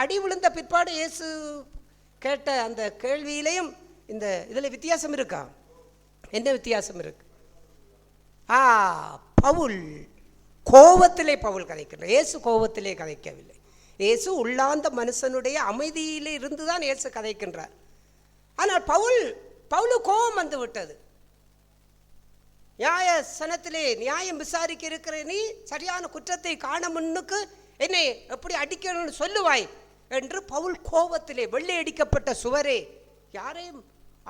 அடி விழுந்த பிற்பாடு இயேசு கேட்ட அந்த கேள்வியிலையும் இந்த இதில் வித்தியாசம் இருக்கா? என்ன வித்தியாசம் இருக்கு? பவுல் கோபத்திலே பவுல் கதைக்கின்றார், இயேசு கோபத்திலே கதைக்கவில்லை. இயேசு உள்ளாந்த மனுஷனுடைய அமைதியிலே இருந்து தான் இயேசு கதைக்கின்றார். ஆனால் பவுலு கோபம் வந்து விட்டது. நியாய சனத்திலே நியாயம் விசாரிக்க இருக்கிற நீ சரியான குற்றத்தை காண முன்னுக்கு என்னை எப்படி அடிக்கணும்னு சொல்லுவாய் என்று பவுல் கோபத்திலே, வெள்ளை அடிக்கப்பட்ட சுவரே, யாரையும்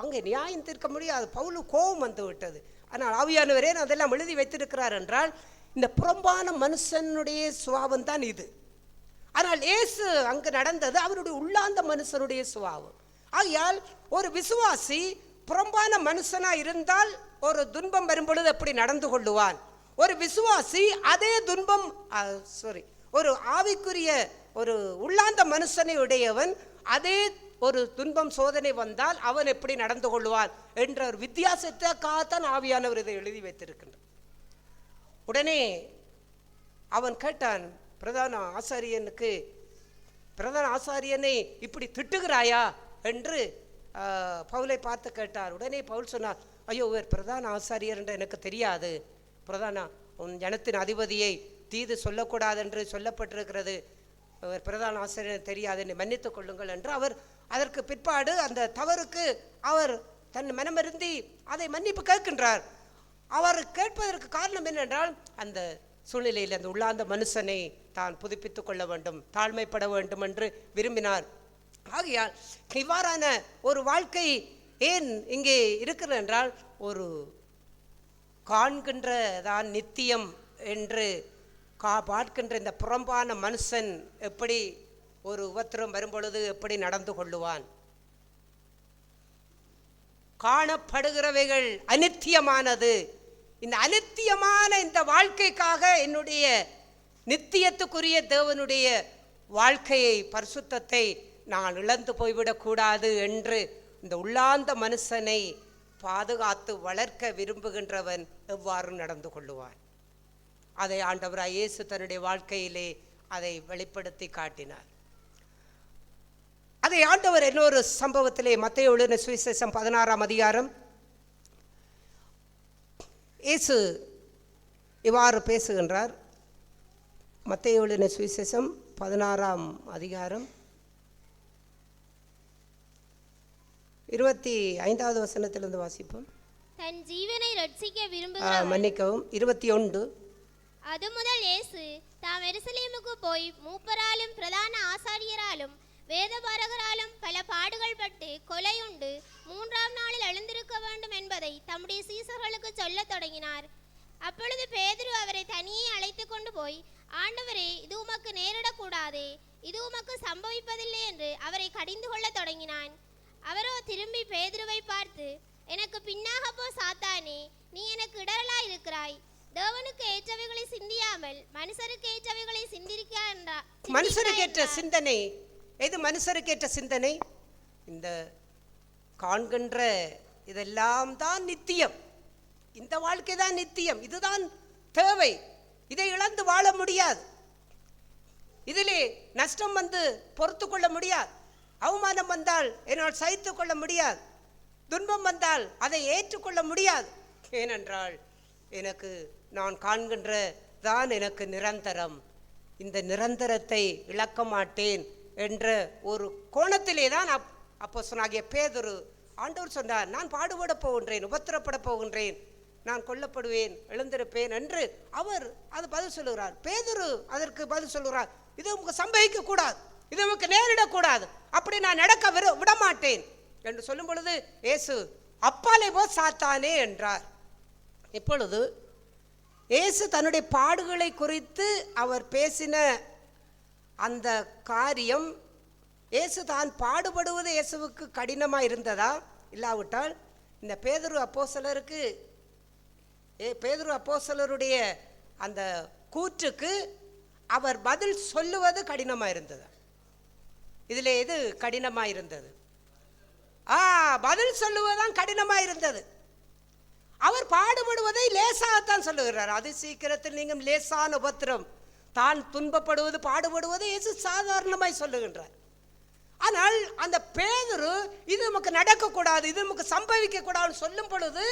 அங்கே நியாயம் தீர்க்க முடியாது, பவுலு கோபம் வந்து விட்டது. ஆனால் ஆவியானவரே அதெல்லாம் எழுதி வைத்திருக்கிறார் என்றால் இந்த புறம்பான மனுஷனுடைய சுபாவம் தான் இது. ஆனால் இயேசு அங்கு நடந்தது அவருடைய உள்ளாந்த மனுஷனுடைய சுபாவம். ஆகையால் ஒரு விசுவாசி புறம்பான மனுஷனா இருந்தால் ஒரு துன்பம் வரும்பொழுது எப்படி நடந்து கொள்ளுவான்? ஒரு விசுவாசி அதே துன்பம் ஒரு ஆவிக்குரிய ஒரு உள்ளாந்த மனுஷனை உடையவன் அதே ஒரு துன்பம் சோதனை வந்தால் அவன் எப்படி நடந்து கொள்வான் என்ற ஒரு வித்தியாசத்துக்காகத்தான் ஆவியானவர் இதை எழுதி வைத்திருக்கின்றார். உடனே அவன் கேட்டான், பிரதான ஆசாரியனை இப்படி திட்டுகிறாயா என்று பவுலை பார்த்து கேட்டார். உடனே பவுல் சொன்னார், ஐயோ, பிரதான ஆசாரியர் என்று எனக்கு தெரியாது, உன் ஜனத்தின் அதிபதியை தீது சொல்லக்கூடாது என்று சொல்லப்பட்டிருக்கிறது, பிரதான ஆசாரியர் தெரியாது, என்னை மன்னித்துக் கொள்ளுங்கள் என்று அவர் அதற்கு பிற்பாடு அந்த தவறுக்கு அவர் தன் மனமருந்தி அதை மன்னிப்பு கேட்கின்றார். அவர் கேட்பதற்கு காரணம் என்னென்றால் அந்த சூழ்நிலையில் அந்த உள்ளாந்த மனுஷனை தான் புதுப்பித்துக் கொள்ள வேண்டும், தாழ்மைப்பட வேண்டும் என்று விரும்பினார். ஆகையால் இவ்வாறான ஒரு வாழ்க்கை ஏன் இங்கே இருக்கிறது என்றால், ஒரு காண்கின்றதான் நித்தியம் என்று பார்க்கின்ற இந்த புறம்பான மனுஷன் எப்படி ஒரு உபத்திரம் வரும்பொழுது எப்படி நடந்து கொள்ளுவான்? காணப்படுகிறவைகள் அநித்தியமானது. இந்த அநித்தியமான இந்த வாழ்க்கைக்காக என்னுடைய நித்தியத்துக்குரிய தேவனுடைய வாழ்க்கையை, பரிசுத்தத்தை நான் இழந்து போய்விடக்கூடாது என்று இந்த உள்ளாந்த மனுஷனை பாதுகாத்து வளர்க்க விரும்புகின்றவன் எவ்வாறு நடந்து கொள்ளுவான்? அதை ஆண்டவராய் இயேசு தன்னுடைய வாழ்க்கையிலே அதை வெளிப்படுத்தி காட்டினார். அதை ஆண்டவர் இன்னொரு சம்பவத்திலே மத்தேயு எழுதின சுவிசேஷம் 16ஆம் அதிகாரம் இயேசு இவ்வாறு பேசுகின்றார். மத்தேயு எழுதின சுவிசேஷம் 16ஆம் அதிகாரம் 25வது வசனத்திலிருந்து வாசிப்போம். தன் ஜீவனை ரட்சிக்க விரும்புகிறவன் மன்னிக்கவும் 21. அது முதல் இயேசு தாம் எருசலேமுக்கு போய் மூப்பராலும் பிரதான ஆசாரியராலும் வேதபாரகராலும் பல பாடுகள் பட்டு கொலையுண்டு 3ஆம் நாளில் எழுந்திருக்க வேண்டும் என்பதை தம்முடைய சீசர்களுக்கு சொல்லத் தொடங்கினார். அப்பொழுது பேதுரு அவரை தனியே அழைத்து கொண்டு போய், ஆண்டவரே, இது உமக்கு நேரிடக்கூடாதே, இது உமக்கு சம்பவிப்பதில்லை என்று அவரை கடிந்து கொள்ள தொடங்கினான். அவரோ திரும்பி பேதுருவை பார்த்து, எனக்கு பின்னாக போ சாத்தானே, நீ எனக்கு இடரலாய் இருக்கிறாய். தேவனுக்கு ஏற்றவைகளை சிந்தியாமல் மனுஷருக்கு ஏற்றவைகளை சிந்திருக்கின்றா. மனுஷருக்கேற்ற சிந்தனை எது? மனுஷருக்கேற்ற சிந்தனை இந்த காண்கின்ற இதெல்லாம் தான் நித்தியம். இந்த வாழ்க்கை தான் நித்தியம், இதுதான் தேவை. இதை இழந்து வாழ முடியாது. இதிலே நஷ்டம் வந்து பொறுத்து கொள்ள முடியாது. அவமானம் வந்தால் என்னால் சகித்து கொள்ள முடியாது. துன்பம் வந்தால் அதை ஏற்றுக்கொள்ள முடியாது. ஏனென்றால் எனக்கு நான் காண்கின்ற தான் எனக்கு நிரந்தரம். இந்த நிரந்தரத்தை இழக்க மாட்டேன் என்ற ஒரு கோணத்திலே தான் அப்போஸ்தலனாகிய பேதுரு ஆண்டவர் சொன்னார், நான் பாடுபட போகின்றேன், உபத்திரப்பட போகின்றேன், நான் கொல்லப்படுவேன், எழுந்திருப்பேன் என்று அவர் அது பதில் சொல்லுகிறார். பேதுரு அதற்கு பதில் சொல்லுகிறார், இது உமக்கு சம்பவிக்க கூடாது, இது உமக்கு நேரிடக்கூடாது, அப்படி நான் நடக்க விடமாட்டேன் என்று சொல்லும் பொழுது இயேசு அப்பாலே போ சாத்தானே என்றார். இப்பொழுது இயேசு தன்னுடைய பாடுகளை குறித்து அவர் பேசின அந்த காரியம், இயேசு தான் பாடுபடுவது இயேசுவுக்கு கடினமாக இருந்ததா? இல்லாவிட்டால் இந்த பேதுரு அப்போஸ்தலருடைய அந்த கூற்றுக்கு அவர் பதில் சொல்லுவது கடினமாக இருந்ததா? இதில் எது கடினமாக இருந்தது? பதில் சொல்லுவதுதான் கடினமாக இருந்தது. அவர் பாடுபடுவதை லேசாகத்தான் சொல்லுகிறார். அது சீக்கிரத்தில் நீங்கள் லேசான உபத்திரம், தான் துன்பப்படுவது பாடுபடுவது இயேசு சாதாரணமாய் சொல்லுகின்றார். ஆனால் அந்த பேதுரு இது நமக்கு நடக்கக்கூடாது, இது நமக்கு சம்பவிக்க கூடாதுன்னு சொல்லும் பொழுது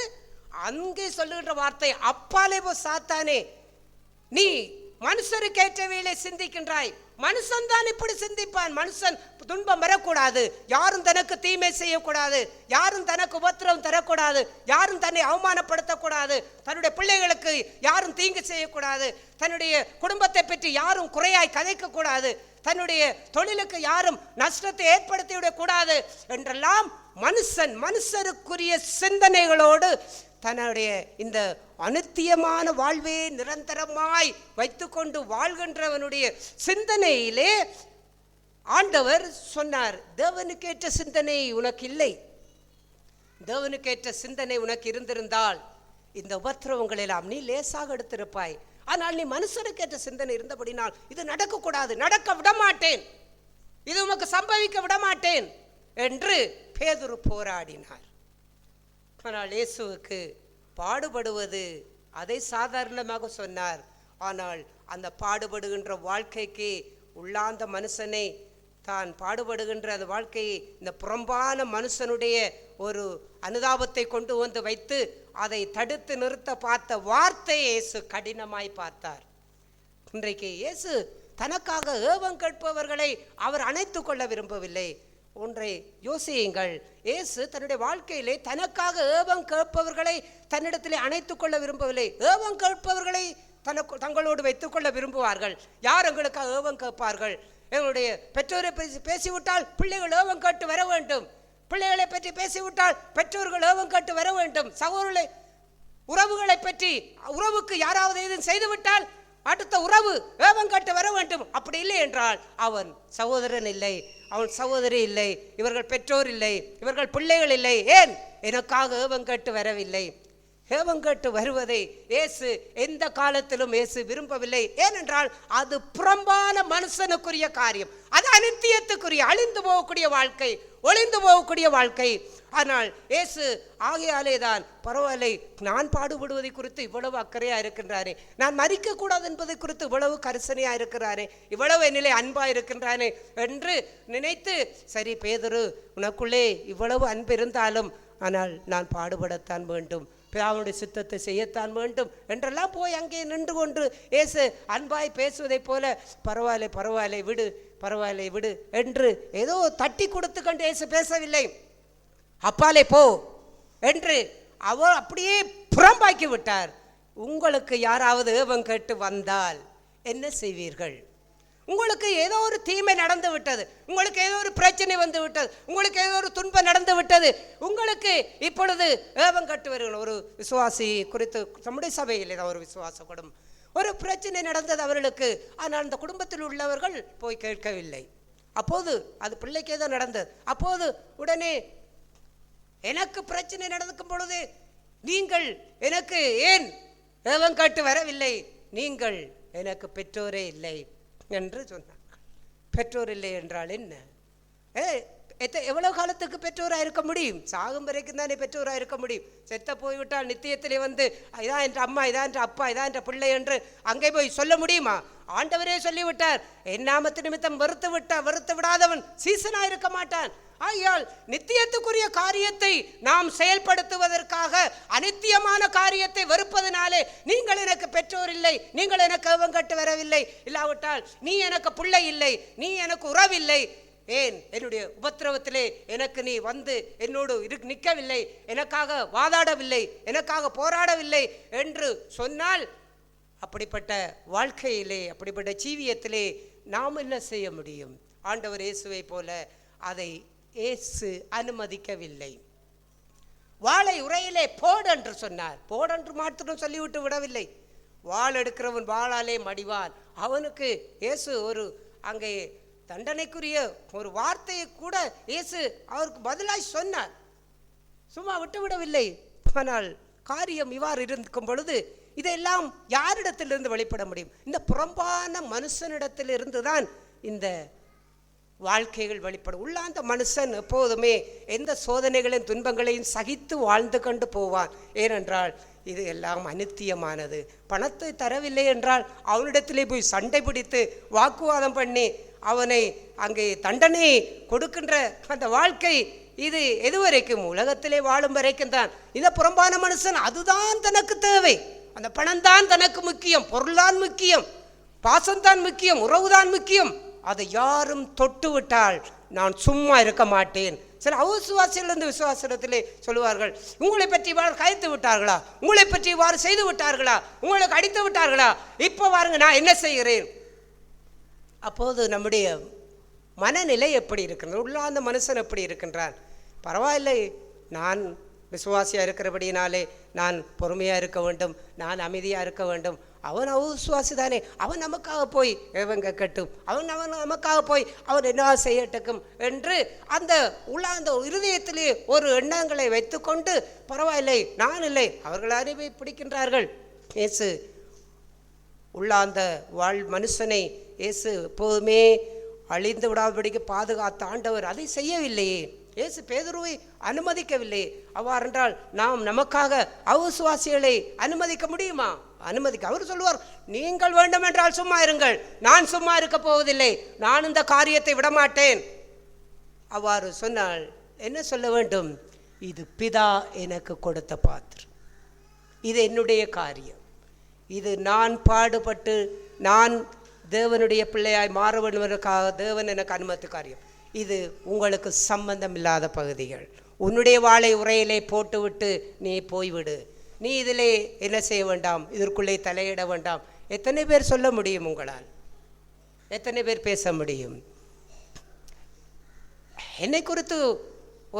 அங்கே சொல்லுகின்ற வார்த்தை, அப்பாலே போ சாத்தானே, நீ மனுஷருக்கு ஏற்றவைகளை சிந்திக்கின்றாய். மனுஷன் தான் இப்படி சிந்திப்பான். மனுஷன் துன்பம் வரக்கூடாது, யாரும் தனக்கு தீமை செய்யக்கூடாது, யாரும் தனக்கு உபத்திரவம் தரக்கூடாது, யாரும் தன்னை அவமானப்படுத்தக்கூடாது, தன்னுடைய பிள்ளைகளுக்கு யாரும் தீங்கு செய்யக்கூடாது, தன்னுடைய குடும்பத்தை பற்றி யாரும் குறையாய் கதைக்கக்கூடாது, தன்னுடைய தொழிலுக்கு யாரும் நஷ்டத்தை ஏற்படுத்திவிடக்கூடாது என்றெல்லாம் மனுஷருக்குரிய சிந்தனைகளோடு தன்னுடைய இந்த அநித்தியமான வாழ்வே நிரந்தரமாய் வைத்துக்கொண்டு வாழ்கின்றவனுடைய சிந்தனையிலே ஆண்டவர் சொன்னார், தேவனுக்கேற்ற சிந்தனை உனக்கு இல்லை. தேவனுக்கேற்ற சிந்தனை உனக்கு இருந்திருந்தால் இந்த உபத்திரவங்கள் எல்லாம் நீ லேசாக எடுத்திருப்பாய். ஆனால் நீ மனுஷனுக்கேற்ற சிந்தனை இருந்தபடினால் இது நடக்கக்கூடாது, நடக்க விடமாட்டேன், இது உனக்கு சம்பவிக்க விடமாட்டேன் என்று பேதுரு போராடினார். ஆனால் இயேசுவுக்கு பாடுபடுவது அதை சாதாரணமாக சொன்னார். ஆனால் அந்த பாடுபடுகின்ற வாழ்க்கைக்கு உள்ளாந்த மனுஷனை, தான் பாடுபடுகின்ற அந்த வாழ்க்கையை இந்த புறம்பான மனுஷனுடைய ஒரு அனுதாபத்தை கொண்டு வந்து வைத்து அதை தடுத்து நிறுத்த பார்த்த வார்த்தையை இயேசு கடினமாய் பார்த்தார். இன்றைக்கு இயேசு தனக்காக ஏவம் கேட்பவர்களை அவர் அணைத்து கொள்ள விரும்பவில்லை. ஒன்றை யோசியுங்கள், இயேசு தன்னுடைய வாழ்க்கையிலே தனக்காக ஏவம் கேட்பவர்களை தன்னிடத்திலே அணைத்துக் கொள்ள விரும்பவில்லை. ஏவம் கேட்பவர்களை தங்களோடு வைத்துக் கொள்ள விரும்புவார்கள். யார் எங்களுக்காக ஏவம் கேட்பார்கள்? எங்களுடைய பெற்றோரை பேசிவிட்டால் பிள்ளைகள் ஏவம் கேட்டு வர வேண்டும், பிள்ளைகளை பற்றி பேசிவிட்டால் பெற்றோர்கள் ஏவம் கேட்டு வர வேண்டும், சகோதரர்களை உறவுகளை பற்றி உறவுக்கு யாராவது எதுவும் செய்துவிட்டால் அடுத்த உறவு ஏவம் கேட்டு வர வேண்டும். அப்படி இல்லை என்றால் அவன் சகோதரன் இல்லை, அவன் சகோதரி இல்லை, இவர்கள் பெற்றோர் இல்லை, இவர்கள் பிள்ளைகள் இல்லை. ஏன்? எனக்காக ஏவம் கேட்டு வரவில்லை. ஏவங்கேட்டு வருவதை இயேசு எந்த காலத்திலும் இயேசு விரும்பவில்லை. ஏனென்றால் அது புறம்பான மனுஷனுக்குரிய காரியம், அது அனித்தியத்துக்குரிய அழிந்து போகக்கூடிய வாழ்க்கை, ஒளிந்து போகக்கூடிய வாழ்க்கை. ஆனால் இயேசு ஆகையாலே தான் பரவாயில்லை, நான் பாடுபடுவதை குறித்து இவ்வளவு அக்கறையா இருக்கின்றானே, நான் மறிக்க கூடாது என்பதை குறித்து இவ்வளவு கரிசனையா இருக்கிறானே, இவ்வளவு என்னிலே அன்பா இருக்கின்றானே என்று நினைத்து, சரி பேதுரு, உனக்குள்ளே இவ்வளவு அன்பு இருந்தாலும் ஆனால் நான் பாடுபடத்தான் வேண்டும், பிதாவுடைய சித்தத்தை செய்யத்தான் வேண்டும் என்றெல்லாம் போய் அங்கே நின்று கொண்டு இயேசு அன்பாய் பேசுவதைப் போல பரவாயில்லை பரவாயில்லை விடு, பரவாயில்லை விடு என்று ஏதோ தட்டி கொடுத்து கொண்டு இயேசு பேசவில்லை. அப்பாலே போ என்று அவர் அப்படியே புறம்பாக்கி விட்டார். உங்களுக்கு யாராவது ஏவம் கேட்டு வந்தால் என்ன செய்வீர்கள்? உங்களுக்கு ஏதோ ஒரு தீமை நடந்து விட்டது, உங்களுக்கு ஏதோ ஒரு பிரச்சனை வந்து விட்டது, உங்களுக்கு ஏதோ ஒரு துன்பம் நடந்து விட்டது, உங்களுக்கு இப்பொழுது ஏவம் கட்டு வருகிற ஒரு விசுவாசி குறித்து நம்முடைய சபையில் ஏதோ ஒரு விசுவாச குடும்பம் ஒரு பிரச்சனை நடந்தது அவர்களுக்கு. ஆனால் அந்த குடும்பத்தில் உள்ளவர்கள் போய் கேட்கவில்லை. அப்போது அது பிள்ளைக்கு ஏதோ நடந்தது. அப்போது உடனே எனக்கு பிரச்சனை நடக்கும் பொழுது நீங்கள் எனக்கு ஏன் ஏவம் காட்டு வரவில்லை, நீங்கள் எனக்கு பெற்றோரே இல்லை என்று சொன்னார்கள். பெற்றோர் இல்லை என்றால் என்ன? எவ்வளவு காலத்துக்கு பெற்றோராக இருக்க முடியும்? சாகும் வரைக்கும் தானே பெற்றோராக இருக்க முடியும். செத்த போய்விட்டால் நித்தியத்திலே வந்து இதான் என்ற அம்மா, இதான் என்ற அப்பா, இதான் என்ற பிள்ளை என்று அங்கே போய் சொல்ல முடியுமா? ஆண்டவரே சொல்லிவிட்டார், என் நாமத்து நிமித்தம் வெறுத்து விடாதவன் சீசனாக இருக்க மாட்டான். ஆகையால் நித்தியத்துக்குரிய காரியத்தை நாம் செயல்படுத்துவதற்காக அனித்தியமான காரியத்தை வெறுப்பதனாலே நீங்கள் எனக்கு பெற்றோர் இல்லை, நீங்கள் எனக்கு ஏவம் கட்டு வரவில்லை, இல்லாவிட்டால் நீ எனக்கு பிள்ளை இல்லை, நீ எனக்கு உறவில்லை, ஏன் என்னுடைய உபத்திரவத்திலே எனக்கு நீ வந்து என்னோடு நிற்கவில்லை, எனக்காக வாதாடவில்லை, எனக்காக போராடவில்லை என்று சொன்னால், அப்படிப்பட்ட வாழ்க்கையிலே அப்படிப்பட்ட ஜீவியத்திலே நாம் என்ன செய்ய முடியும்? ஆண்டவர் இயேசுவை போல அதை இயேசு அனுமதிக்கவில்லை. வாளை உரையிலே போடு என்று சொன்னார். போடென்று மாத்திரம் சொல்லிவிட்டு விடவில்லை. வாள் எடுக்கிறவன் வாளாலே மடிவான். அவனுக்கு இயேசு ஒரு அங்கே தண்டனைக்குரிய ஒரு வார்த்தையை கூட இயேசு அவருக்கு பதிலாய் சொன்னார். சும்மா விட்டு விடவில்லை. ஆனால் காரியம் இவ்வாறு இருக்கும் பொழுது இதெல்லாம் யாரிடத்திலிருந்து வெளிப்பட முடியும்? இந்த புறம்பான மனுஷனிடத்திலிருந்து தான் இந்த வாழ்க்கைகள் வெளிப்படும். உள்ளாந்த மனுஷன் எப்போதுமே எந்த சோதனைகளையும் துன்பங்களையும் சகித்து வாழ்ந்து கொண்டு போவான். ஏனென்றால் இது எல்லாம் அனித்தியமானது. பணத்தை தரவில்லை என்றால் அவனிடத்திலே போய் சண்டை பிடித்து வாக்குவாதம் பண்ணி அவனை அங்கே தண்டனை கொடுக்கின்ற அந்த வாழ்க்கை இது எதுவரைக்கும்? உலகத்திலே வாழும் வரைக்கும் தான். இந்த புறம்பான மனுஷன் அதுதான் தனக்கு தேவை. அந்த பணம் தான் தனக்கு முக்கியம், பொருள்தான் முக்கியம், பாசம்தான் முக்கியம், உறவுதான் முக்கியம். அதை யாரும் தொட்டு விட்டால் நான் சும்மா இருக்க மாட்டேன். சில அவிசுவாசியிலிருந்து விசுவாசத்திலே சொல்லுவார்கள், உங்களை பற்றி இவ்வாறு கயத்து விட்டார்களா, உங்களை பற்றி இவ்வாறு செய்து விட்டார்களா, உங்களுக்கு அடித்து விட்டார்களா, இப்போ பாருங்க நான் என்ன செய்கிறேன். அப்போது நம்முடைய மனநிலை எப்படி இருக்கின்றது? உள்ளாந்த மனுஷன் எப்படி இருக்கின்றான்? பரவாயில்லை, நான் விசுவாசியாக இருக்கிறபடினாலே நான் பொறுமையாக இருக்க வேண்டும், நான் அமைதியாக இருக்க வேண்டும். அவன் அவிசுவாசி தானே, அவன் நமக்காக போய் ஏவங்க கட்டும், அவன் நமக்காக போய் அவன் என்ன செய்யட்டுக்கும் என்று அந்த உள்ளாந்த இருதயத்திலே ஒரு எண்ணங்களை வைத்துக்கொண்டு பரவாயில்லை, நான் இல்லை, அவர்கள் அறிவை பிடிக்கின்றார்கள். இயேசு உள்ளாந்த மனுஷனை இயேசு எப்போதுமே அழிந்து விடாதபடிக்கு பாதுகாத்த ஆண்டவர் அதை செய்யவில்லையே. இயேசு பேதுருவை அனுமதிக்கவில்லை. அவ்வாறென்றால் நாம் நமக்காக அவிசுவாசிகளை அனுமதிக்க முடியுமா? அவர் சொல்லுவார், நீங்கள் வேண்டும் என்றால் சும்மா இருங்கள், நான் சும்மா இருக்க போவதில்லை, நான் இந்த காரியத்தை விடமாட்டேன். அவ்வாறு சொன்னால் என்ன சொல்ல வேண்டும்? இது பிதா எனக்கு கொடுத்த பாத்திரம், இது என்னுடைய காரியம், இது நான் பாடுபட்டு நான் தேவனுடைய பிள்ளையாய் மாற வேண்டுவதற்காக தேவன் எனக்கு அனுமதி காரியம். இது உங்களுக்கு சம்பந்தம் இல்லாத பகுதிகள். உன்னுடைய வாளை உரையிலே போட்டுவிட்டு நீ போய்விடு, நீ இதிலே என்ன செய்ய வேண்டாம், இதற்குள்ளே தலையிட வேண்டாம். எத்தனை பேர் சொல்ல முடியும்? உங்களால் எத்தனை பேர் பேச முடியும்? என்னை குறித்து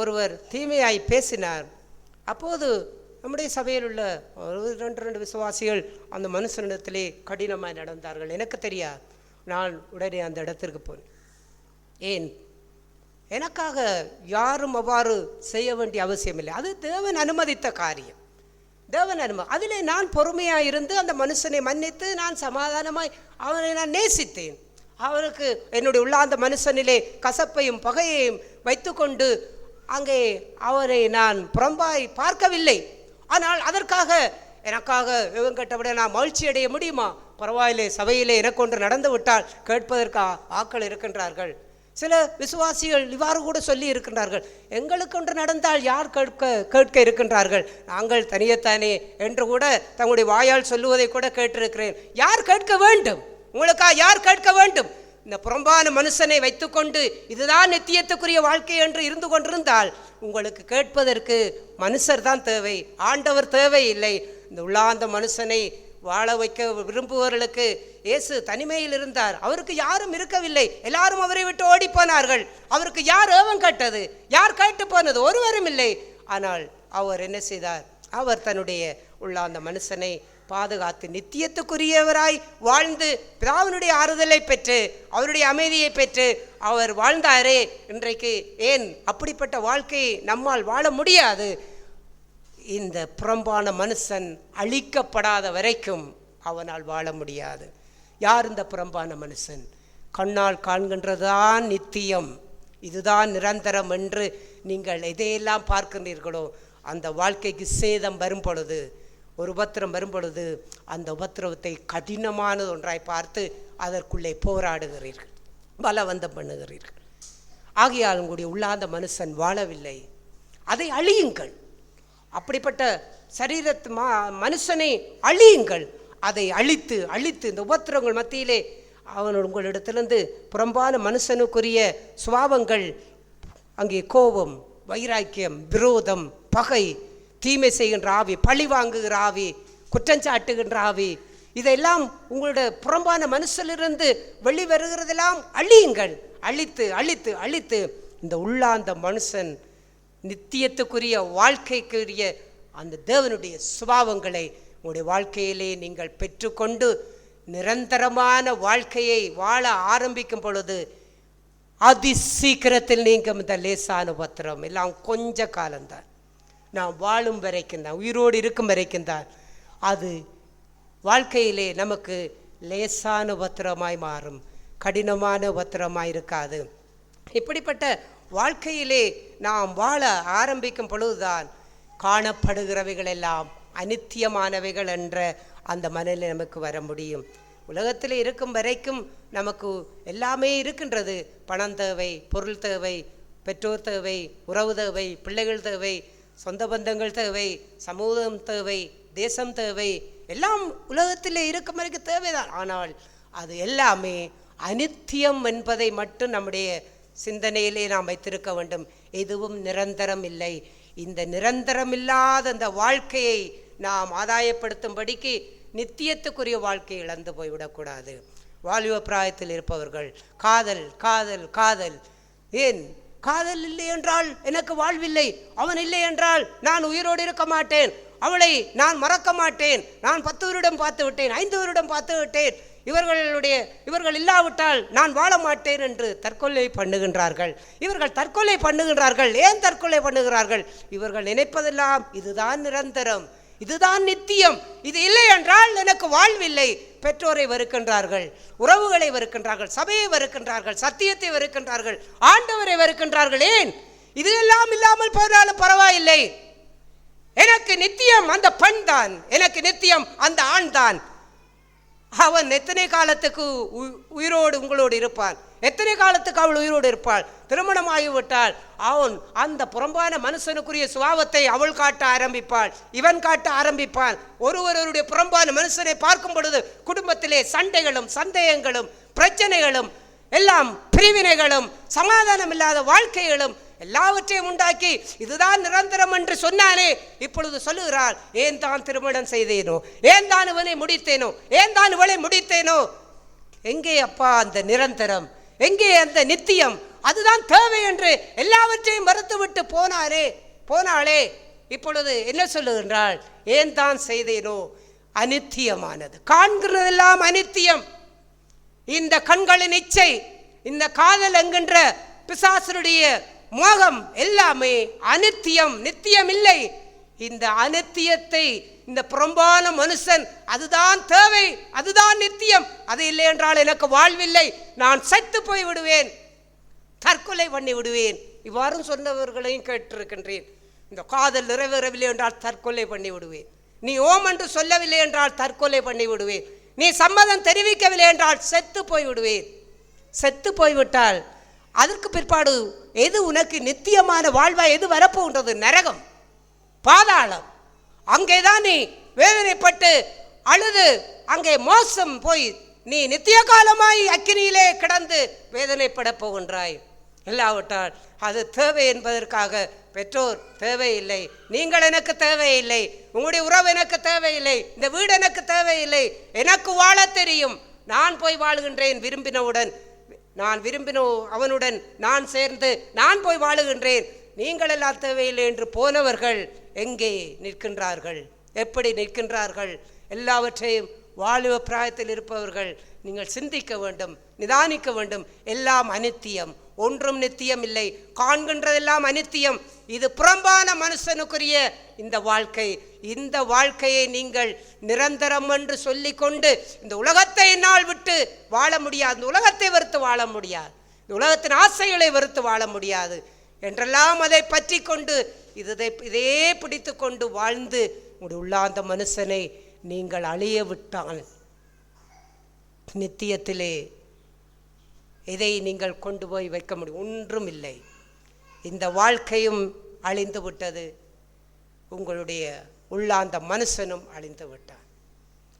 ஒருவர் தீமையாய் பேசினார். அப்போது நம்முடைய சபையில் உள்ள ரெண்டு விசுவாசிகள் அந்த மனுஷனிடத்திலே கடினமாக நடந்தார்கள். எனக்கு தெரியாது, நான் உடனே அந்த இடத்திற்கு போனேன். ஏன்? எனக்காக யாரும் அவ்வாறு செய்ய வேண்டிய அவசியம் இல்லை. அது தேவன் அனுமதித்த காரியம். தேவன் அதிலே நான் பொறுமையாக இருந்து அந்த மனுஷனை மன்னித்து நான் சமாதானமாய் அவனை நான் நேசித்தேன். அவருக்கு என்னுடைய உள்ள அந்த மனுஷனிலே கசப்பையும் பகையையும் வைத்துக்கொண்டு அங்கே அவரை நான் புறம்பாய் பார்க்கவில்லை. ஆனால் அதற்காக எனக்காக இவங்கிட்ட விட நான் மகிழ்ச்சி அடைய முடியுமா? பரவாயில்லை, சபையிலே எனக்கு ஒன்று நடந்து விட்டால் கேட்பதற்கு ஆட்கள் இருக்கின்றார்கள். சில விசுவாசிகள் இவ்வாறு கூட சொல்லி இருக்கின்றார்கள், எங்களுக்கு ஒன்று நடந்தால் யார் கேட்க இருக்கின்றார்கள், நாங்கள் தனியத்தானே என்று கூட தங்களுடைய வாயால் சொல்லுவதை கூட கேட்டிருக்கிறேன். யார் கேட்க வேண்டும்? உங்களுக்கா யார் கேட்க வேண்டும்? இந்த புறம்பான மனுஷனை வைத்துக்கொண்டு இதுதான் நித்தியத்துக்குரிய வாழ்க்கை என்று இருந்து கொண்டிருந்தால் உங்களுக்கு கேட்பதற்கு மனுஷர் தான் தேவை, ஆண்டவர் தேவை இல்லை. இந்த உள்ளாந்த மனுஷனை வாழ வைக்க விரும்புபவர்களுக்கு இயேசு தனிமையில் இருந்தார். அவருக்கு யாரும் இருக்கவில்லை, எல்லாரும் அவரை விட்டு ஓடி போனார்கள். அவருக்கு யார் ஏவம் கேட்டது? யார் கேட்டு போனது? ஒருவரும் இல்லை. ஆனால் அவர் என்ன செய்தார்? அவர் தன்னுடைய உள்ளாந்த மனுஷனை பாதுகாத்து நித்தியத்துக்குரியவராய் வாழ்ந்து பிதாவினுடைய ஆறுதலை பெற்று அவருடைய அமைதியை பெற்று அவர் வாழ்ந்தாரே. இன்றைக்கு ஏன் அப்படிப்பட்ட வாழ்க்கையை நம்மால் வாழ முடியாது? இந்த புறம்பான மனுஷன் அழிக்கப்படாத வரைக்கும் அவனால் வாழ முடியாது. யார் இந்த புறம்பான மனுஷன்? கண்ணால் காண்கின்றதுதான் நித்தியம், இதுதான் நிரந்தரம் என்று நீங்கள் எதையெல்லாம் பார்க்கின்றீர்களோ அந்த வாழ்க்கைக்கு சேதம் வரும் பொழுது, ஒரு உபத்திரம் வரும் பொழுது அந்த உபத்திரவத்தை கடினமானது ஒன்றாய் பார்த்து அதற்குள்ளே போராடுகிறீர்கள், பலவந்தம் பண்ணுகிறீர்கள். ஆகையால் உங்களுடைய உள்ளாந்த மனுஷன் வாழவில்லை. அதை அழியுங்கள். அப்படிப்பட்ட சரீரத்து மனுஷனை அழியுங்கள். அதை அழித்து அழித்து இந்த உபத்திரங்கள் மத்தியிலே அவன் உங்களிடத்திலிருந்து புறம்பான மனுஷனுக்குரிய சுபாவங்கள், அங்கே கோபம், வைராக்கியம், விரோதம், பகை, தீமை செய்கின்ற ஆவி, பழி வாங்குகிற ஆவி, குற்றஞ்சாட்டுகின்ற ஆவி, இதெல்லாம் உங்களுடைய புறம்பான மனுஷனிலிருந்து வெளிவருகிறதெல்லாம் அழியுங்கள். அழித்து அழித்து அழித்து இந்த உள்ளாந்த மனுஷன் நித்தியத்துக்குரிய வாழ்க்கைக்குரிய அந்த தேவனுடைய சுபாவங்களை உங்களுடைய வாழ்க்கையிலே நீங்கள் பெற்றுக்கொண்டு நிரந்தரமான வாழ்க்கையை வாழ ஆரம்பிக்கும் பொழுது அதி சீக்கிரத்தில் நீங்கள் இந்த லேசான உபத்திரம் எல்லாம் கொஞ்ச காலம்தான், நாம் வாழும் வரைக்கும் தான், உயிரோடு இருக்கும் வரைக்கும் தான். அது வாழ்க்கையிலே நமக்கு லேசான உபத்திரமாய் மாறும், கடினமான உபத்திரமாய் இருக்காது. இப்படிப்பட்ட வாழ்க்கையிலே நாம் வாழ ஆரம்பிக்கும் பொழுதுதான் காணப்படுகிறவைகள் எல்லாம் அனித்தியமானவைகள் என்ற அந்த மனநிலை நமக்கு வர முடியும். உலகத்தில் இருக்கும் வரைக்கும் நமக்கு எல்லாமே இருக்கின்றது. பணம் தேவை, பொருள் தேவை, பெற்றோர் தேவை, உறவு தேவை, பிள்ளைகள் தேவை, சொந்த பந்தங்கள் தேவை, சமூகம் தேவை, தேசம் தேவை, எல்லாம் உலகத்தில் இருக்கும் வரைக்கும் தேவைதான். ஆனால் அது எல்லாமே அனித்தியம் என்பதை மட்டும் நம்முடைய சிந்தனையிலே நாம் வைத்திருக்க வேண்டும். எதுவும் நிரந்தரம் இல்லை. இந்த நிரந்தரம் இல்லாத அந்த வாழ்க்கையை நாம் ஆதாயப்படுத்தும்படிக்கு நித்தியத்துக்குரிய வாழ்க்கையை இழந்து போய்விடக்கூடாது. வாலிப பிராயத்தில் இருப்பவர்கள் காதல் காதல் காதல், ஏன் காதல் இல்லை என்றால் எனக்கு வாழ்வில்லை, அவன் இல்லை என்றால் நான் உயிரோடு இருக்க மாட்டேன், அவளை நான் மறக்க மாட்டேன், நான் 10 வருடம் பார்த்து விட்டேன், 5 வருடம் பார்த்து விட்டேன், இவர்கள் இல்லாவிட்டால் நான் வாழ மாட்டேன் என்று தற்கொலை பண்ணுகின்றார்கள். இவர்கள் தற்கொலை பண்ணுகின்றார்கள். ஏன் தற்கொலை பண்ணுகிறார்கள்? இவர்கள் நினைப்பதெல்லாம் இதுதான் நிரந்தரம், இதுதான் நித்தியம், இது இல்லை என்றால் எனக்கு வாழ்வில்லை. பெற்றோரை வெறுக்கின்றார்கள், உறவுகளை வெறுக்கின்றார்கள், சபையை வெறுக்கின்றார்கள், சத்தியத்தை வெறுக்கின்றார்கள், ஆண்டவரை வெறுக்கின்றார்கள். ஏன்? இது எல்லாம் இல்லாமல் போனாலும் பரவாயில்லை, எனக்கு நித்தியம் அந்த பெண் தான், எனக்கு நித்தியம் அந்த ஆண் தான். அவன் எத்தனை காலத்துக்கு உயிரோடு உங்களோடு இருப்பான்? எத்தனை காலத்துக்கு அவள் உயிரோடு இருப்பாள்? திருமணம் ஆகிவிட்டால் அவன் அந்த புறம்பான மனுஷனுக்குரிய சுபாவத்தை அவள் காட்ட ஆரம்பிப்பாள், இவன் காட்ட ஆரம்பிப்பான். ஒருவருடைய புறம்பான மனுஷனை பார்க்கும் பொழுது குடும்பத்திலே சண்டைகளும் சந்தேகங்களும் பிரச்சனைகளும் எல்லாம் பிரிவினைகளும் சமாதானம் இல்லாத வாழ்க்கைகளும் எல்லாவற்றையும் உண்டாக்கி இதுதான் நிரந்தரம் என்று சொன்னானே, இப்பொழுது சொல்லுகிறாள், ஏன் தான் திருமணம் செய்தேனோ, ஏன் தான் இவனை முடித்தேனோ, ஏன் தான் இவளை முடித்தேனோ. எங்கே அப்பா அந்த நிரந்தரம்? எங்கே அந்த நித்தியம்? அதுதான் தேவை என்று எல்லாவற்றையும் மறுத்துவிட்டு போனாளே. இப்பொழுது என்ன சொல்லுகின்றாள்? ஏன் தான் செய்தேனோ, அனித்தியமானது, காண்கிறதெல்லாம் அனித்தியம். இந்த கண்களின் இச்சை, இந்த காதல் என்கின்ற பிசாசனுடைய மோகம் எல்லாமே அனித்தியம், நித்தியம் இல்லை. இந்த அனித்தியத்தை இந்த புறம்பான மனுஷன் அதுதான் தேவை, அதுதான் நித்தியம், அது இல்லை என்றால் எனக்கு வாழ்வில்லை, நான் செத்து போய் விடுவேன், தற்கொலை பண்ணி விடுவேன். இவ்வாறும் சொன்னவர்களையும் கேட்டிருக்கின்றேன். இந்த காதல் நிறைவேறவில்லை என்றால் தற்கொலை பண்ணி விடுவேன், நீ ஓம் என்று சொல்லவில்லை என்றால் தற்கொலை பண்ணி விடுவேன், நீ சம்மதம் தெரிவிக்கவில்லை என்றால் செத்து போய் விடுவேன். செத்து போய்விட்டால் அதற்கு பிற்பாடு எது உனக்கு நித்தியமான வாழ்வா, எது வரப்போகின்றது? நரகம், பாதாளம். அங்கேதான் நீ வேதனைப்பட்டு அழுது அங்கே மோசம் போய் நீ நித்திய காலமாய் அக்கினியிலே கிடந்து வேதனைப்பட போகின்றாய். இல்லாவிட்டால் அது தேவை என்பதற்காக பெற்றோர் தேவையில்லை, நீங்கள் எனக்கு தேவையில்லை, உங்களுடைய உறவு எனக்கு தேவையில்லை, இந்த வீடு எனக்கு தேவையில்லை, எனக்கு வாழ தெரியும், நான் போய் வாழுகின்றேன் விரும்பினவுடன், நான் விரும்பின அவனுடன் நான் சேர்ந்து நான் போய் வாழுகின்றேன், நீங்கள் எல்லாம் தேவையில்லை என்று போனவர்கள் எங்கே நிற்கின்றார்கள்? எப்படி நிற்கின்றார்கள்? எல்லாவற்றையும் வாலிப பிராயத்தில் இருப்பவர்கள் நீங்கள் சிந்திக்க வேண்டும், நிதானிக்க வேண்டும். எல்லாம் அனித்தியம், ஒன்றும் நித்தியம் இல்லை, காண்கின்றதெல்லாம் அனித்தியம். இது புறம்பான மனுஷனுக்குரிய இந்த வாழ்க்கை. இந்த வாழ்க்கையை நீங்கள் நிரந்தரம் என்று சொல்லிக்கொண்டு இந்த உலகத்தை என்னால் விட்டு வாழ முடியாது, இந்த உலகத்தை வெறுத்து வாழ முடியாது, இந்த உலகத்தின் ஆசைகளை வெறுத்து வாழ முடியாது என்றெல்லாம் அதை பற்றி கொண்டு இதே பிடித்து கொண்டு வாழ்ந்து உங்களுடைய உள்ளாந்த மனுஷனை நீங்கள் அழிய விட்டால் நித்தியத்திலே இதை நீங்கள் கொண்டு போய் வைக்க முடியும்? ஒன்றும் இல்லை. இந்த வாழ்க்கையும் அழிந்து விட்டது, உங்களுடைய உள்ளாந்த மனுஷனும் அழிந்து விட்டான்.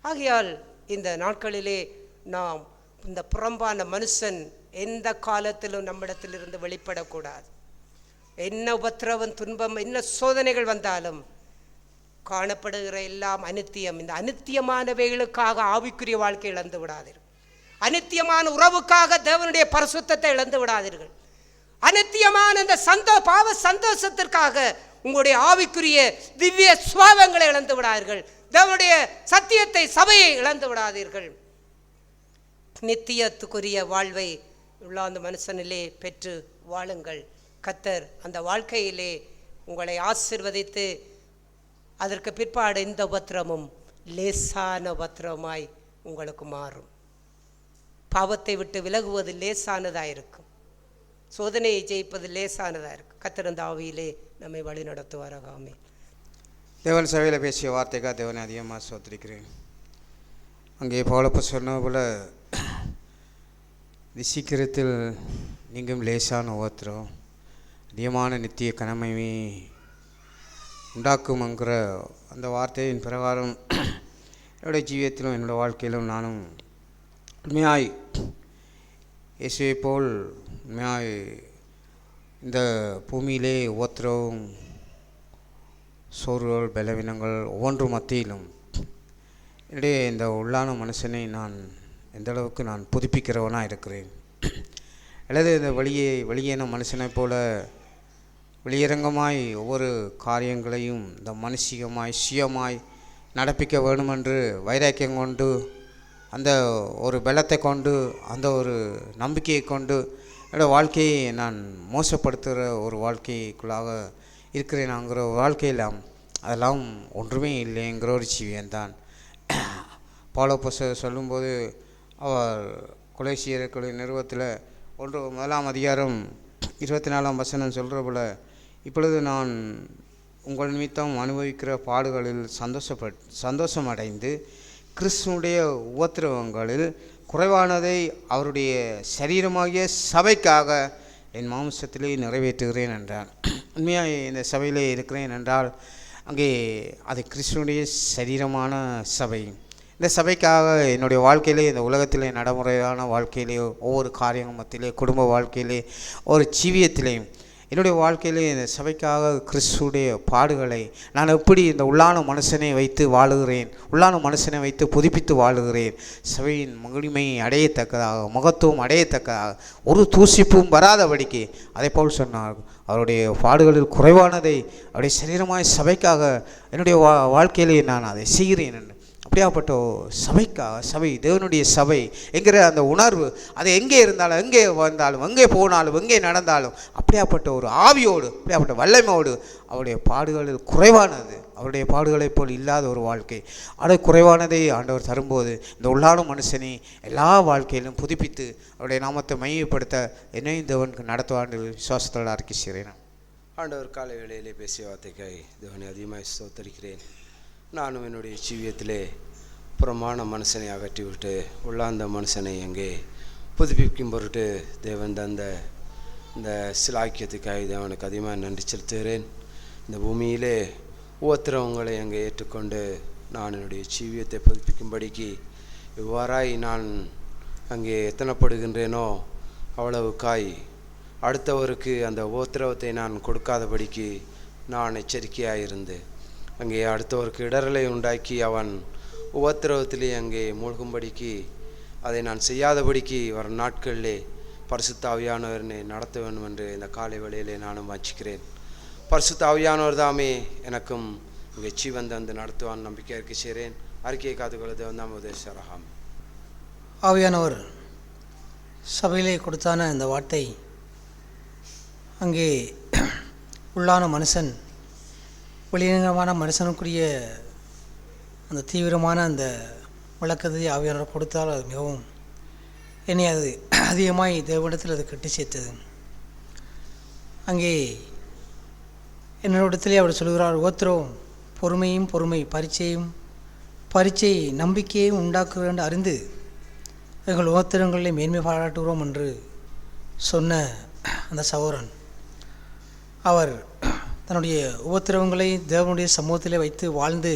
ஆகையால் இந்த நாட்களிலே நாம் இந்த புறம்பான மனுஷன் எந்த காலத்திலும் நம்மிடத்திலிருந்து வெளிப்படக்கூடாது. என்ன உபத்திரவம், துன்பம், என்ன சோதனைகள் வந்தாலும் காணப்படுகிற எல்லாம் அனித்தியம். இந்த அனித்தியமானவைகளுக்காக ஆவிக்குரிய வாழ்க்கை இழந்து விடாதீர்கள். அனித்தியமான உறவுக்காக தேவனுடைய பரிசுத்தத்தை இழந்து விடாதீர்கள். அனித்தியமான இந்த பாவ சந்தோஷத்திற்காக உங்களுடைய ஆவிக்குரிய திவ்ய சுவாபங்களை இழந்து விடாதீர்கள். தேவனுடைய சத்தியத்தை, சபையை இழந்து விடாதீர்கள். நித்தியத்துக்குரிய வாழ்வை உள்ள அந்த மனுஷனிலே பெற்று வாழுங்கள். கர்த்தர் அந்த வாழ்க்கையிலே உங்களை ஆசீர்வதித்து அதற்கு பிற்பாடு இந்த உபத்திரமும் லேசான உபத்திரமாய் உங்களுக்கு மாறும். பாவத்தை விட்டு விலகுவது லேசானதாக இருக்கும், சோதனையை ஜெயிப்பது லேசானதாக இருக்கும். கர்த்தர் அந்த ஆவியிலே நம்மை வழி நடத்துவாராக. ஆமென். தேவன் சபையில் பேசிய வார்த்தைக்காக தேவனை அதிகமாக சோத்திருக்கிறேன். அங்கே பவுலப்ப சொன்ன போல் சீக்கிரத்தில் நீங்கும் லேசான உபத்திரம் அதிகமான நித்திய கனமையை உண்டாக்கும்ங்கிற அந்த வார்த்தையின் பிரகாரம் என்னுடைய ஜீவியத்திலும் என்னோடய வாழ்க்கையிலும் நானும் உண்மையாய் இயேசுவை போல் உண்மையாய் இந்த பூமியிலே உபத்திரவும் சோர்வுகள், பலவீனங்கள் ஒவ்வொன்று மத்தியிலும் என்னுடைய இந்த உள்ளான மனுஷனை நான் எந்த அளவுக்கு நான் புதுப்பிக்கிறவனாக இருக்கிறேன், அல்லது இந்த வெளியேன மனுஷனை போல வெளியரங்கமாய் ஒவ்வொரு காரியங்களையும் இந்த மனுஷிகமாய் சுயமாய் நடப்பிக்க வேண்டுமென்று வைராக்கியம் கொண்டு அந்த ஒரு பலத்தை கொண்டு அந்த ஒரு நம்பிக்கையை கொண்டு என்னோடய வாழ்க்கையை நான் மோசப்படுத்துகிற ஒரு வாழ்க்கைக்குள்ளாக இருக்கிறேனாங்கிற வாழ்க்கையில் அதெல்லாம் ஒன்றுமே இல்லைங்கிற ஒரு ஜீவியம்தான். பவுலப்போஸ்தலர் சொல்லும்போது அவர் கொலோசியர்களுடைய நிறுவத்தில் 1 சொல்கிற போல், இப்பொழுது நான் உங்கள் நிமித்தம் அனுபவிக்கிற பாடுகளில் சந்தோஷமடைந்து கிறிஸ்துவுடைய உபத்திரவங்களில் குறைவானதை அவருடைய சரீரமாகிய சபைக்காக என் மாம்சத்திலே நிறைவேற்றுகிறேன் என்றார். உண்மையாக இந்த சபையிலே இருக்கிறேன் என்றால் அங்கே அது கிறிஸ்துவுடைய சரீரமான சபை. இந்த சபைக்காக என்னுடைய வாழ்க்கையிலே, இந்த உலகத்திலே நடைமுறையான வாழ்க்கையிலே, ஒவ்வொரு காரியங்கள் மத்தியிலே, குடும்ப வாழ்க்கையிலே, ஒரு ஜீவியத்திலேயும் என்னுடைய வாழ்க்கையிலே இந்த சபைக்காக கிறிஸ்துடைய பாடுகளை நான் எப்படி இந்த உள்ளான மனுஷனை வைத்து வாழுகிறேன், உள்ளான மனுஷனை வைத்து புதுப்பித்து வாழுகிறேன், சபையின் மகிமையை அடையத்தக்கதாக, மகத்துவம் அடையத்தக்கதாக, ஒரு தூசிப்பும் வராதபடிக்கு அதை போல் சொன்னார். அவருடைய பாடுகளில் குறைவானதை அவருடைய சரீரமாய் சபைக்காக என்னுடைய வாழ்க்கையிலே நான் அதை செய்கிறேன் என்று அப்படியாப்பட்ட சபை தேவனுடைய சபை என்கிற அந்த உணர்வு அது எங்கே இருந்தாலும், எங்கே வந்தாலும், எங்கே போனாலும், எங்கே நடந்தாலும் அப்படியாப்பட்ட ஒரு ஆவியோடு, அப்படியாப்பட்ட வல்லமையோடு அவருடைய பாடுகள் குறைவானது, அவருடைய பாடுகளைப் போல் இல்லாத ஒரு வாழ்க்கை, அது குறைவானதை ஆண்டவர் தரும்போது இந்த உள்ளான மனுஷனை எல்லா வாழ்க்கையிலும் புதுப்பித்து அவருடைய நாமத்தை மையப்படுத்த என்னையும் தேவனுக்கு நடத்துவாண்டு விசுவாசத்தோடு அறிக்கை செய்கிறேன். ஆண்டவர் காலை வேளையிலே பேசிய வார்த்தைக்காய் தேவனை அதிகமாக ஸ்தோத்தரிக்கிறேன். நானும் என்னுடைய ஜீவியத்திலே புறமான மனுஷனை அகற்றிவிட்டு உள்ளார்ந்த மனுஷனை அங்கே புதுப்பிக்கும் பொருட்டு தேவன் தந்த இந்த சிலாக்கியத்துக்காக தேவனுக்கு அதிகமாக நன்றி செலுத்துகிறேன். இந்த பூமியிலே ஒவ்வொருத்தரவங்களை அங்கே ஏற்றுக்கொண்டு நான் என்னுடைய ஜீவியத்தை புதுப்பிக்கும்படிக்கு இவ்வாறாய் நான் அங்கே எத்தனைப்படுகின்றேனோ அவ்வளவுக்காய் அடுத்தவருக்கு அந்த உபத்திரவத்தை நான் கொடுக்காதபடிக்கு நான் எச்சரிக்கையாக இருந்து அங்கே அடுத்தவருக்கு இடரலை உண்டாக்கி அவன் உபத்திரவத்திலே அங்கே மூழ்கும்படிக்கு அதை நான் செய்யாதபடிக்கு வரும் நாட்களிலே பரிசுத்த ஆவியானவரனை நடத்த வேண்டும் என்று இந்த காலை வேளையிலே நானும் வாஞ்சிக்கிறேன். பரிசுத்த ஆவியானவர் தாமே எனக்கும் இங்கே ஜீவன் தந்து நடத்துவான் நம்பிக்கை இருக்க செய்கிறேன். அறிக்கையை காத்துக்கொள்வது வந்தாம் உதேசரகாம். ஆவியானவர் சபையிலே கொடுத்தான இந்த வார்த்தை அங்கே உள்ளான மனுஷன் வெளியங்கமான மனுஷனுக்குரிய அந்த தீவிரமான அந்த விளக்கத்தை ஆவியானவர் கொடுத்தால் அது மிகவும் என்னை அது அதிகமாய் தேவனிடத்தில் அது கட்டி சேர்த்தது. அங்கே என்னிடத்திலே அவர் சொல்கிறார், ஒவ்வொருத்தரும் பொறுமை பரீட்சை நம்பிக்கையையும் உண்டாக்க வேண்டும் அறிந்து எங்கள் உபத்திரங்களிலே மேன்மை பாராட்டுகிறோம் என்று சொன்ன அந்த சகோதரன் அவர் தன்னுடைய உபத்திரவங்களை தேவனுடைய சமூகத்திலே வைத்து வாழ்ந்து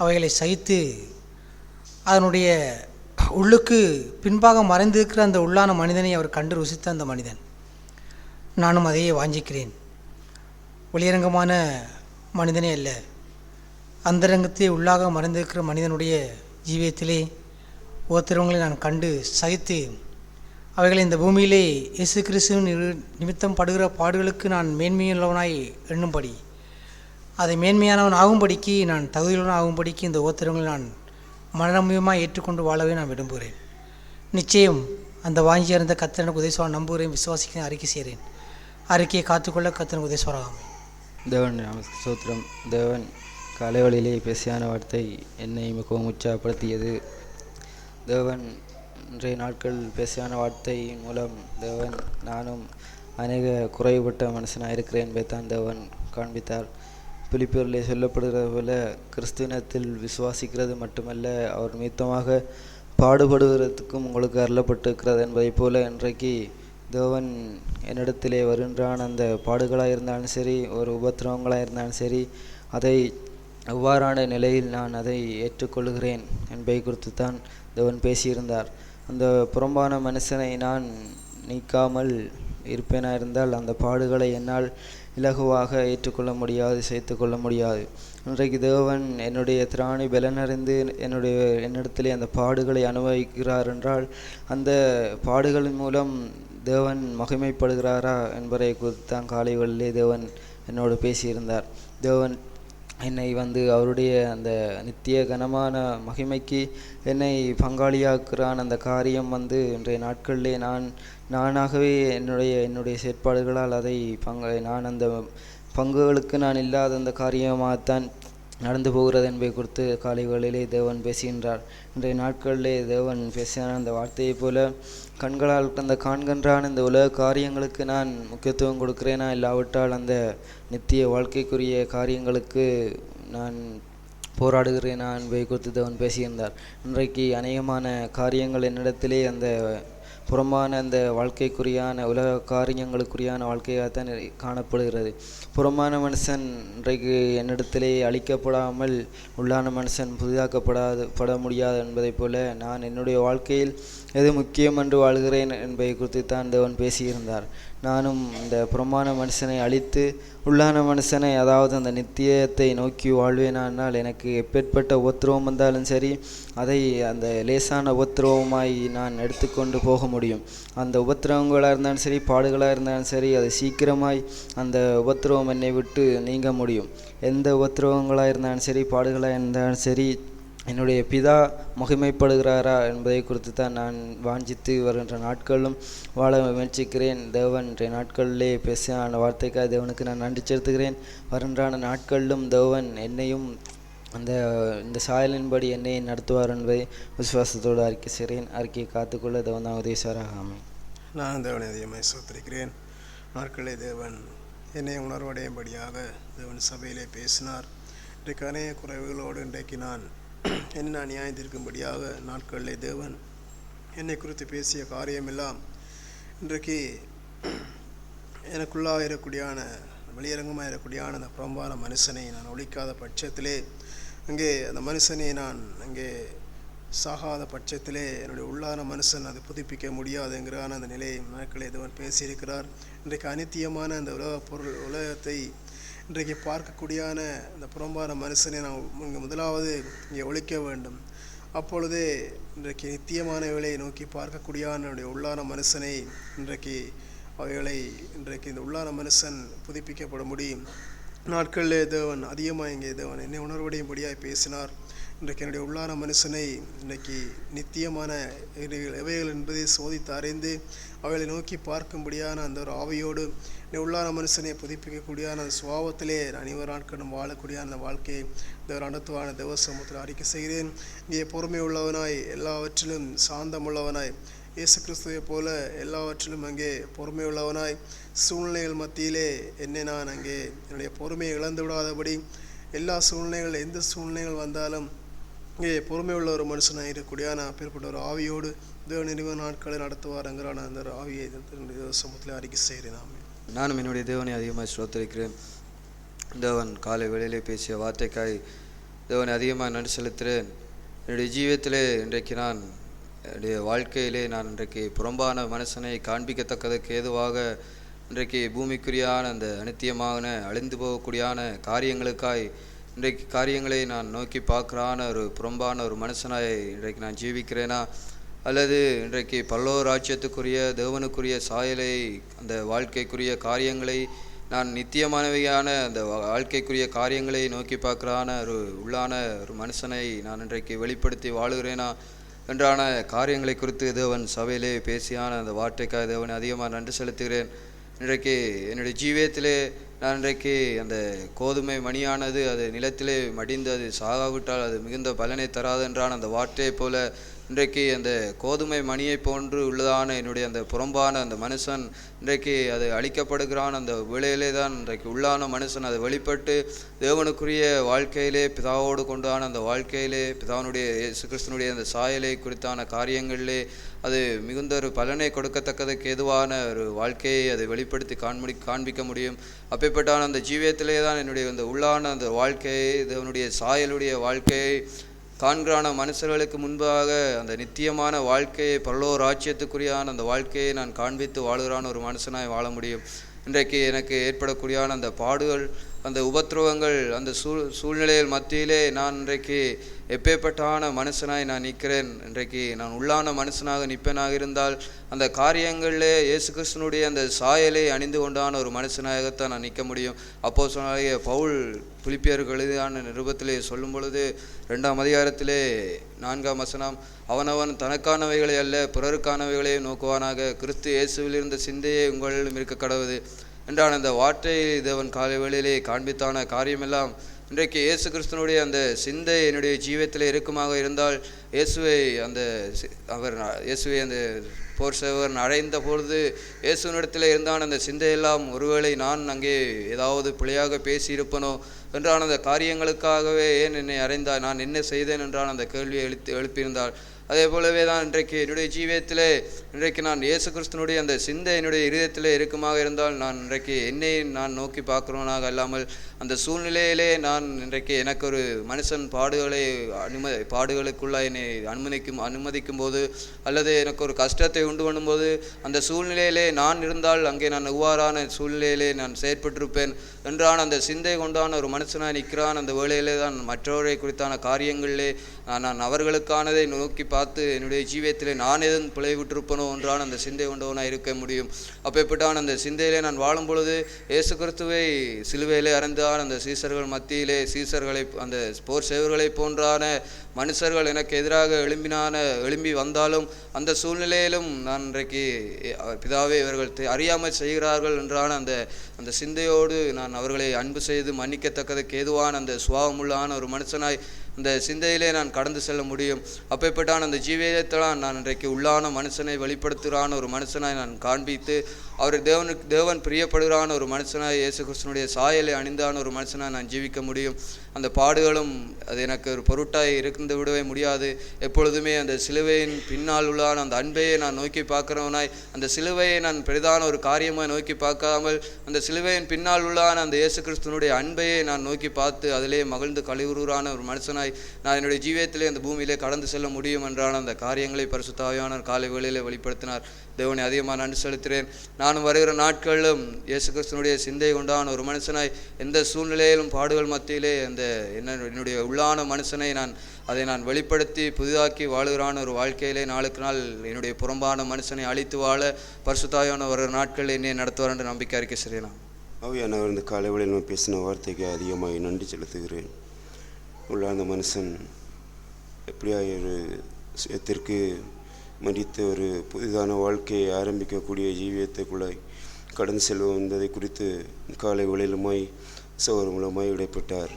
அவைகளை சகித்து அதனுடைய உள்ளுக்கு பின்பாக மறைந்திருக்கிற அந்த உள்ளான மனிதனை அவர் கண்டு ருசித்த அந்த மனிதன். நானும் அதையே வாஞ்சிக்கிறேன். வெளியரங்கமான மனிதனே அல்ல, அந்தரங்கத்தை உள்ளாக மறைந்திருக்கிற மனிதனுடைய ஜீவியத்திலே உபத்திரவங்களை நான் கண்டு சகித்து அவைகளை இந்த பூமியிலே இயேசு கிறிஸ்துவின் நிமித்தம் படுகிற பாடுகளுக்கு நான் மேன்மையுள்ளவனாய் எண்ணும்படி, அதை மேன்மையானவன் ஆகும்படிக்கு நான் தகுதியுள்ளவன் ஆகும்படிக்கு இந்த உபத்திரவங்களை நான் மனநம்பியமாக ஏற்றுக்கொண்டு வாழவே நான் விரும்புகிறேன். நிச்சயம் அந்த வாங்கி இருந்த கர்த்தனுக்கு உதேசுவார் நம்புகிறேன், விசுவாசிக்கிறேன், அறிக்கை செய்கிறேன். அறிக்கையை காத்துக்கொள்ள கர்த்தனுக்கு உதேசுவாராகும். தேவன் ஸ்தோத்திரம். தேவன் காலைவழியிலே பேசியான வார்த்தை என்னை மிகவும் உற்சாகப்படுத்தியது. தேவன் இன்றைய நாட்கள் பேசியான வார்த்தை மூலம் தேவன் நானும் அநேக குறைவுபட்ட மனுஷனாக இருக்கிறேன் என்பதைத்தான் தேவன் காண்பித்தார். பிலிப்பியரிலே சொல்லப்படுகிறது போல கிறிஸ்துவினத்தில் விசுவாசிக்கிறது மட்டுமல்ல, அவர் நிமித்தமாக பாடுபடுகிறதுக்கும் உங்களுக்கு அருளப்பட்டிருக்கிறது என்பதைப் போல இன்றைக்கு தேவன் என்னிடத்திலே வருகின்றான். அந்த பாடுகளாக இருந்தாலும் சரி, ஒரு உபத்திரவங்களாக இருந்தாலும் சரி, அதை எவ்வாறான நிலையில் நான் அதை ஏற்றுக்கொள்கிறேன் என்பதை குறித்து தான் தேவன் பேசியிருந்தார். அந்த புறம்பான மனுஷனை நான் நீக்காமல் இருப்பேனா இருந்தால் அந்த பாடுகளை என்னால் இலகுவாக ஏற்றுக்கொள்ள முடியாது, சேர்த்து கொள்ள முடியாது. இன்றைக்கு தேவன் என்னுடைய திராணி பலனறிந்து என்னிடத்திலே அந்த பாடுகளை அனுபவிக்கிறார் என்றால் அந்த பாடுகளின் மூலம் தேவன் மகிமைப்படுகிறாரா என்பதை குறித்து தான் காலைகளிலே தேவன் என்னோடு பேசியிருந்தார். தேவன் என்னை அவருடைய அந்த நித்திய கனமான மகிமைக்கு என்னை பங்காளியாக்குறான். அந்த காரியம் இன்றைய நாட்களிலே நானாகவே என்னுடைய செயற்பாடுகளால் அதை நான் அந்த பங்குகளுக்கு நான் இல்லாத அந்த காரியமாகத்தான் நடந்து போகிறது என்பதை குறித்து காலை வேளையிலே தேவன் பேசுகின்றார். இன்றைய நாட்களிலே தேவன் பேசின அந்த வார்த்தையைப் போல கண்களால் அந்த காண்கின்றான் இந்த உலக காரியங்களுக்கு நான் முக்கியத்துவம் கொடுக்கிறேனா, இல்லாவிட்டால் அந்த நித்திய வாழ்க்கைக்குரிய காரியங்களுக்கு நான் போராடுகிறேனா என்பதை குறித்து தேவன் பேசியிருந்தார். இன்றைக்கு அநேகமான காரியங்கள் என்னிடத்திலே அந்த புறமான அந்த வாழ்க்கைக்குரியான உலக காரியங்களுக்குரியான வாழ்க்கையாகத்தான் காணப்படுகிறது. புறமான மனுஷன் இன்றைக்கு என்னிடத்திலே அழிக்கப்படாமல் உள்ளான மனுஷன் புதிதாக்கப்பட முடியாது என்பதைப் போல நான் என்னுடைய வாழ்க்கையில் எது முக்கியம் என்று வாழ்கிறேன் என்பதை குறித்து தான் தேவன் பேசியிருந்தார். நானும் இந்த புறமான மனுஷனை அழித்து உள்ளான மனுஷனை, அதாவது அந்த நித்தியத்தை நோக்கி வாழ்வேனால் எனக்கு எப்பேற்பட்ட உபத்திரவம் வந்தாலும் சரி, அதை அந்த லேசான உபத்திரவமாய் நான் எடுத்துக்கொண்டு போக முடியும். அந்த உபத்திரவங்களாக இருந்தாலும் சரி, பாடுகளாக இருந்தாலும் சரி, அது சீக்கிரமாய் அந்த உபத்திரவம் என்னை விட்டு நீங்க முடியும். எந்த உபத்திரவங்களாக இருந்தாலும் சரி, பாடுகளாக இருந்தாலும் சரி, என்னுடைய பிதா மகிமைப்படுகிறாரா என்பதை குறித்து தான் நான் வாஞ்சித்து வருகின்ற நாட்களும் வாழ முயற்சிக்கிறேன். தேவன் இன்றைய நாட்களிலே பேசின வார்த்தைக்காக தேவனுக்கு நான் நன்றி செலுத்துகிறேன். வருகின்றான நாட்களிலும் தேவன் என்னையும் இந்த சாயலின்படி என்னை நடத்துவார் என்பதை விசுவாசத்தோடு அறிக்கை செய்கிறேன். அறிக்கையை காத்துக்கொள்ள தேவன் தான் உதவிசாராக ஆமென். நான் தேவனை அதிகமாக ஸ்தோத்திரிக்கிறேன். நாட்களே தேவன் என்னை உணர்வடையும்படியாக தேவன் சபையிலே பேசினார். இன்றைக்கு அநேக குறைவுகளோடு இன்றைக்கு நான் நியாயத்திற்கும்படியாக நாட்களிலே தேவன் என்னை குறித்து பேசிய காரியமெல்லாம் இன்றைக்கு எனக்குள்ளாக இருக்கக்கூடியான வெளியரங்கமாக இருக்கக்கூடியான அந்த புறம்பான மனுஷனை நான் ஒழிக்காத பட்சத்திலே, அங்கே அந்த மனுஷனை நான் அங்கே சாகாத பட்சத்திலே என்னுடைய உள்ளான மனுஷன் அதை புதுப்பிக்க முடியாதுங்கிறான அந்த நிலையை நாட்களே தேவன் பேசியிருக்கிறார். இன்றைக்கு அநித்தியமான அந்த உலகத்தை இன்றைக்கு பார்க்கக்கூடியான இந்த புறம்பான மனுஷனை நாம் முதலாவது இங்கே ஒழிக்க வேண்டும். அப்பொழுதே இன்றைக்கு நித்தியமான வேலையை நோக்கி பார்க்கக்கூடியான என்னுடைய உள்ளான மனுஷனை இன்றைக்கு இன்றைக்கு இந்த உள்ளான மனுஷன் புதுப்பிக்கப்பட முடியும். நாட்களிலே தேவன் அதிகமாக இங்கே தேவன் என்னை உணர்வடையும்படியாக பேசினார். இன்றைக்கு என்னுடைய உள்ளான மனுஷனை இன்றைக்கு நித்தியமான எவைகள் என்பதை சோதித்து அறிந்து அவைகளை நோக்கி பார்க்கும்படியான அந்த ஒரு ஆவியோடு உள்ளான மனுஷனை புதுப்பிக்கக்கூடியான அந்த சுபாவத்திலே அனைவரு நாட்களும் வாழக்கூடிய அந்த வாழ்க்கையை தேவர் நடத்துவான தேவ சமூகத்தில் அறிக்கை செய்கிறேன். இங்கே பொறுமை உள்ளவனாய், எல்லாவற்றிலும் சாந்தமுள்ளவனாய், இயேசு கிறிஸ்துவை போல எல்லாவற்றிலும் அங்கே பொறுமை உள்ளவனாய், சூழ்நிலைகள் மத்தியிலே என்னை நான் அங்கே என்னுடைய பொறுமையை இழந்து விடாதபடி எல்லா சூழ்நிலைகள் எந்த சூழ்நிலைகள் வந்தாலும் இங்கே பொறுமை உள்ள ஒரு மனுஷனாக இருக்கக்கூடிய நான் அப்பேற்பட்ட ஒரு ஆவியோடு தேவன் நினைவு நாட்களை நடத்துவாருங்கிறான அந்த ஒரு ஆவியை சமூகத்தில் அறிக்கை செய்கிறேன். நானும் என்னுடைய தேவனை அதிகமாக ஸ்தோத்திரிக்கிறேன். தேவன் காலை வேளையிலே பேசிய வார்த்தைக்காய் தேவனை அதிகமாக நன்றி செலுத்துகிறேன். என்னுடைய ஜீவியத்திலே இன்றைக்கு நான் என்னுடைய வாழ்க்கையிலே நான் இன்றைக்கு புறம்பான மனுஷனை காண்பிக்கத்தக்கதற்கு ஏதுவாக இன்றைக்கு பூமிக்குரியான அந்த அநித்தியமான அழிந்து போகக்கூடியான காரியங்களுக்காய் இன்றைக்கு காரியங்களை நான் நோக்கி பார்க்குறான ஒரு புறம்பான ஒரு மனுஷனாய் இன்றைக்கு நான் ஜீவிக்கிறேனா, அல்லது இன்றைக்கு பல்லோர் ராஜ்யத்துக்குரிய தேவனுக்குரிய சாயலை அந்த வாழ்க்கைக்குரிய காரியங்களை நான் நித்தியமானவையான அந்த வாழ்க்கைக்குரிய காரியங்களை நோக்கி பார்க்குறான ஒரு உள்ளான ஒரு மனுஷனை நான் இன்றைக்கு வெளிப்படுத்தி வாழுகிறேனா என்றான காரியங்களை குறித்து தேவன் சபையிலே பேசியான அந்த வார்த்தைக்காக தேவனை அதிகமாக நன்றி செலுத்துகிறேன். இன்றைக்கு என்னுடைய ஜீவியத்திலே நான் இன்றைக்கு அந்த கோதுமை மணியானது அது நிலத்திலே மடிந்து அது சாகாவிட்டால் அது மிகுந்த பலனை தராது என்றான அந்த வார்த்தையை போல இன்றைக்கு அந்த கோதுமை மணியை போன்று உள்ளதான என்னுடைய அந்த புறம்பான அந்த மனுஷன் இன்றைக்கு அது அழிக்கப்படுகிறான். அந்த வேளையிலே தான் இன்றைக்கு உள்ளான மனுஷன் அதை வெளிப்பட்டு தேவனுக்குரிய வாழ்க்கையிலே பிதாவோடு கொண்டான அந்த வாழ்க்கையிலே பிதாவினுடைய இயேசு கிறிஸ்துனுடைய அந்த சாயலை குறித்தான காரியங்களிலே அது மிகுந்த ஒரு பலனை கொடுக்கத்தக்கதுக்கு ஏதுவான ஒரு வாழ்க்கையை அதை வெளிப்படுத்தி காண்பிக்க முடியும். அப்பேற்பட்டான அந்த ஜீவியத்திலே தான் என்னுடைய அந்த உள்ளான அந்த வாழ்க்கையை தேவனுடைய சாயலுடைய வாழ்க்கையை காண்கிறான மனுஷர்களுக்கு முன்பாக அந்த நித்தியமான வாழ்க்கையை பரலோக ராஜ்யத்துக்குரியான அந்த வாழ்க்கையை நான் காண்பித்து வாழுகிறான ஒரு மனுஷனாய் வாழ முடியும். இன்றைக்கு எனக்கு ஏற்படக்கூடியான அந்த பாடுகள், அந்த உபத்திரவங்கள், அந்த சூழ்நிலைகள் மத்தியிலே நான் இன்றைக்கு எப்பேற்பட்டான மனுஷனாய் நான் நிற்கிறேன். இன்றைக்கு நான் உள்ளான மனுஷனாக நிற்பேனாக இருந்தால் அந்த காரியங்களிலே இயேசு கிறிஸ்துனுடைய அந்த சாயலை அணிந்து கொண்டான ஒரு மனுஷனாகத்தான் நான் நிற்க முடியும். அப்போஸ்தலனாகிய பவுல் பிலிப்பியருக்கு எழுதியான நிருபத்திலே சொல்லும் பொழுது 2ஆம் அதிகாரத்திலே 4ஆம் வசனம், அவனவன் தனக்கானவைகளை அல்ல பிறருக்கானவைகளையே நோக்குவானாக, கிறிஸ்து இயேசுவில் இருந்த சிந்தையே உங்களிலும் இருக்க கடவுது என்றான அந்த வார்த்தையை தேவன் காலை வேளையிலே காண்பித்தான காரியமெல்லாம் இன்றைக்கு இயேசு கிறிஸ்துனுடைய அந்த சிந்தை என்னுடைய ஜீவியத்தில் இருக்குமாக இருந்தால் இயேசுவை அந்த போர் சேவகன் அடைந்த பொழுது இயேசுவினிடத்தில் இருந்தான் அந்த சிந்தையெல்லாம் ஒருவேளை நான் அங்கே ஏதாவது பிழையாக பேசியிருப்பனோ என்றான அந்த காரியங்களுக்காகவே ஏன் என்னை அறைந்தாய், நான் என்ன செய்தேன் என்றான் அந்த கேள்வியை எழுப்பியிருந்தாள். அதே போலவே தான் இன்றைக்கு என்னுடைய ஜீவியத்திலே இன்றைக்கு நான் இயேசு கிறிஸ்துனுடைய அந்த சிந்தை என்னுடைய இருதயத்திலே இருக்குமாக இருந்தால் நான் இன்றைக்கு என்னை நான் நோக்கி பார்க்குறவனாக அல்லாமல் அந்த சூழ்நிலையிலே நான் இன்றைக்கு எனக்கு ஒரு மனுஷன் பாடுகளுக்குள்ள என்னை அனுமதிக்கும் போது அல்லது எனக்கு ஒரு கஷ்டத்தை உண்டு பண்ணும்போது அந்த சூழ்நிலையிலே நான் இருந்தால் அங்கே நான் எவ்வாறான சூழ்நிலையிலே நான் செயற்பட்டிருப்பேன் என்றான் அந்த சிந்தை கொண்டான ஒரு மனுஷனாக நிற்கிறான். அந்த வேளையிலே தான் மற்றவரை குறித்தான காரியங்களிலே நான் அவர்களுக்கானதை நோக்கி பார்த்து என்னுடைய ஜீவியத்திலே நான் எதுவும் பிழை விட்டிருப்பனோ ஒன்றான அந்த சிந்தை கொண்டவனாக இருக்க முடியும். அப்பேற்பட்டான அந்த சிந்தையிலே நான் வாழும் பொழுது இயேசு கிறிஸ்துவை சிலுவையிலே அறைந்தான் அந்த சீசர்கள் மத்தியிலே சீசர்களை அந்த போர் சேவர்களை போன்றான மனுஷர்கள் எனக்கு எதிராக எழும்பி வந்தாலும் அந்த சூழ்நிலையிலும் நான் இன்றைக்கு பிதாவே இவர்கள் அறியாமல் செய்கிறார்கள் என்றான அந்த சிந்தையோடு நான் அவர்களை அன்பு செய்து மன்னிக்கத்தக்கதுக்கு ஏதுவான அந்த சுபாவமுள்ளான ஒரு மனுஷனாய் இந்த சிந்தையிலே நான் கடந்து செல்ல முடியும். அப்பேற்பட்டான அந்த ஜீவியத்தெல்லாம் நான் இன்றைக்கு உள்ளான மனுஷனை வெளிப்படுத்துகிறான ஒரு மனுஷனாய் நான் காண்பித்து அவர் தேவன் பிரியப்படுகிறான ஒரு மனுஷனாய் இயேசு கிறிஸ்துனுடைய சாயலை அணிந்தான ஒரு மனுஷனாய் நான் ஜீவிக்க முடியும். அந்த பாடுகளும் அது எனக்கு ஒரு பொருட்டாய் இருந்து விடவே முடியாது. எப்பொழுதுமே அந்த சிலுவையின் பின்னால் உள்ளான அந்த அன்பையை நான் நோக்கி பார்க்கிறவனாய் அந்த சிலுவையை நான் பெரிதான ஒரு காரியமாக நோக்கி பார்க்காமல் அந்த சிலுவையின் பின்னால் உள்ளான அந்த இயேசு கிறிஸ்துனுடைய அன்பையை நான் நோக்கி பார்த்து அதிலே மகிழ்ந்து கழிவுறான ஒரு மனுஷனாய் நான் என்னுடைய ஜீவியத்திலே அந்த பூமியிலே கடந்து செல்ல முடியும் என்றான அந்த காரியங்களை பரிசுத்த ஆவியானவர் காலை வேளையிலே வெளிப்படுத்தினார். தேவனை அதிகமாக நன்றி செலுத்துகிறேன். நானும் வருகிற நாட்களிலும் இயேசு கிறிஸ்துனுடைய சிந்தை கொண்டான ஒரு மனுஷனாய் எந்த சூழ்நிலையிலும் பாடுகள் மத்தியிலே என்னுடைய உள்ளான மனுஷனை அதை நான் வெளிப்படுத்தி புதிதாக்கி வாழுகிறான ஒரு வாழ்க்கையிலே நாளுக்கு நாள் என்னுடைய புறம்பான மனுஷனை அழித்து வாழ பரிசுத்தாயான ஒரு நாட்களில் என்னை நடத்துவார் என்று நம்பிக்கை அறிக்கை செய்யலாம். ஆவியானவர் இந்த காலை வேளையில் பேசின வார்த்தைக்கு அதிகமாக நன்றி செலுத்துகிறேன். உள்ளான மனுஷன் எப்படியாய் ஒரு சுயத்திற்கு மதித்து ஒரு புதிதான வாழ்க்கையை ஆரம்பிக்கக்கூடிய ஜீவியத்துக்குள்ளாய் கடந்து செல்வோம் என்பதை குறித்து காலை வேளையிலுமாய் சோறு மூலமாய் இடைப்பட்டார்.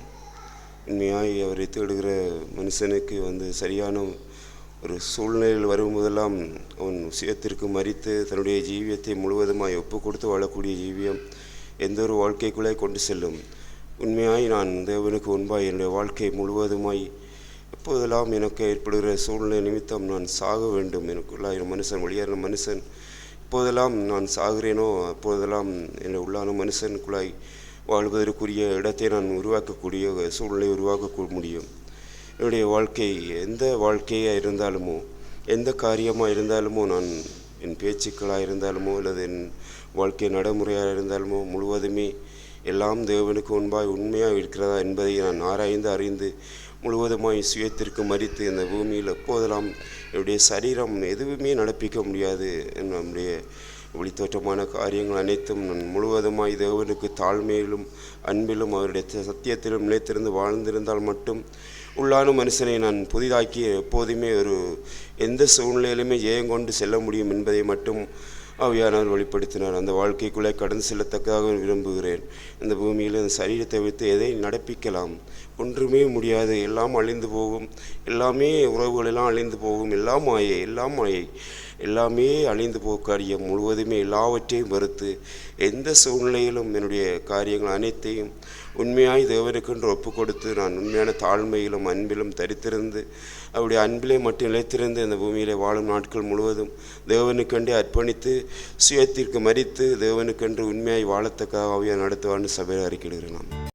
உண்மையாய் அவரை தேடுகிற மனுஷனுக்கு சரியான ஒரு சூழ்நிலையில் வரும்போதெல்லாம் அவன் சுயத்திற்கு மறித்து தன்னுடைய ஜீவியத்தை முழுவதுமாய் ஒப்பு கொடுத்து வாழக்கூடிய ஜீவியம் எந்த ஒரு வாழ்க்கைக்குள்ளே கொண்டு செல்லும். உண்மையாய் நான் தேவனுக்கு முன்பாய் என்னுடைய வாழ்க்கை முழுவதுமாய் எப்போதெல்லாம் எனக்கு ஏற்படுகிற சூழ்நிலை நிமித்தம் நான் சாக வேண்டும், எனக்குள்ளான மனுஷன் வெளியேறின மனுஷன் எப்போதெல்லாம் நான் சாகிறேனோ அப்போதெல்லாம் என்னுடைய உள்ளான மனுஷனுக்குள்ளாய் வாழ்வதற்குரிய இடத்தை நான் உருவாக்கக்கூடிய சூழ்நிலை உருவாக்க முடியும். என்னுடைய வாழ்க்கை எந்த வாழ்க்கையாக இருந்தாலுமோ எந்த காரியமாக இருந்தாலுமோ நான் என் பேச்சுக்களாக இருந்தாலுமோ அல்லது என் வாழ்க்கை நடைமுறையாக இருந்தாலுமோ முழுவதுமே எல்லாம் தேவனுக்கு முன்பாய் உண்மையாக இருக்கிறதா என்பதை நான் ஆராய்ந்து அறிந்து முழுவதுமாய் சுயத்திற்கு மறித்து இந்த பூமியில் எப்போதெல்லாம் என்னுடைய சரீரம் எதுவுமே நடப்பிக்க முடியாது. நம்முடைய ஒளித்தோற்றமான காரியங்கள் அனைத்தும் நான் முழுவதுமாய் தேவனுக்கு தாழ்மையிலும் அன்பிலும் அவருடைய சத்தியத்திலும் நிலைத்திருந்து வாழ்ந்திருந்தால் மட்டும் உள்ளான மனுஷனை நான் புதிதாக்கி எப்போதுமே எந்த சூழ்நிலையிலுமே ஜெயங்கொண்டு செல்ல முடியும் என்பதை மட்டும் ஆவியானவர் வெளிப்படுத்தினார். அந்த வாழ்க்கைக்குள்ளே கடந்து செல்லத்தக்கதாக விரும்புகிறேன். இந்த பூமியில் இந்த சரீரத்தை வைத்து எதை நடப்பிக்கலாம்? ஒன்றுமே முடியாது. எல்லாம் அழிந்து போகும். எல்லாமே உறவுகளெல்லாம் அழிந்து போகும். எல்லாம் மாயை எல்லாமே அழிந்து போக காரியம் முழுவதுமே எல்லாவற்றையும் மறுத்து எந்த சூழ்நிலையிலும் என்னுடைய காரியங்கள் அனைத்தையும் உண்மையாய் தேவனுக்கென்று ஒப்பு கொடுத்து நான் உண்மையான தாழ்மையிலும் அன்பிலும் தரித்திருந்து அவருடைய அன்பிலே மட்டும் நிலைத்திருந்து இந்த பூமியிலே வாழும் நாட்கள் முழுவதும் தேவனுக்கென்றே அர்ப்பணித்து சுயத்திற்கு மறித்து தேவனுக்கென்று உண்மையாய் வாழத்தக்க ஆவியாக நடத்துவான்னு சபையில் அறிக்கையிடுகிறேன்.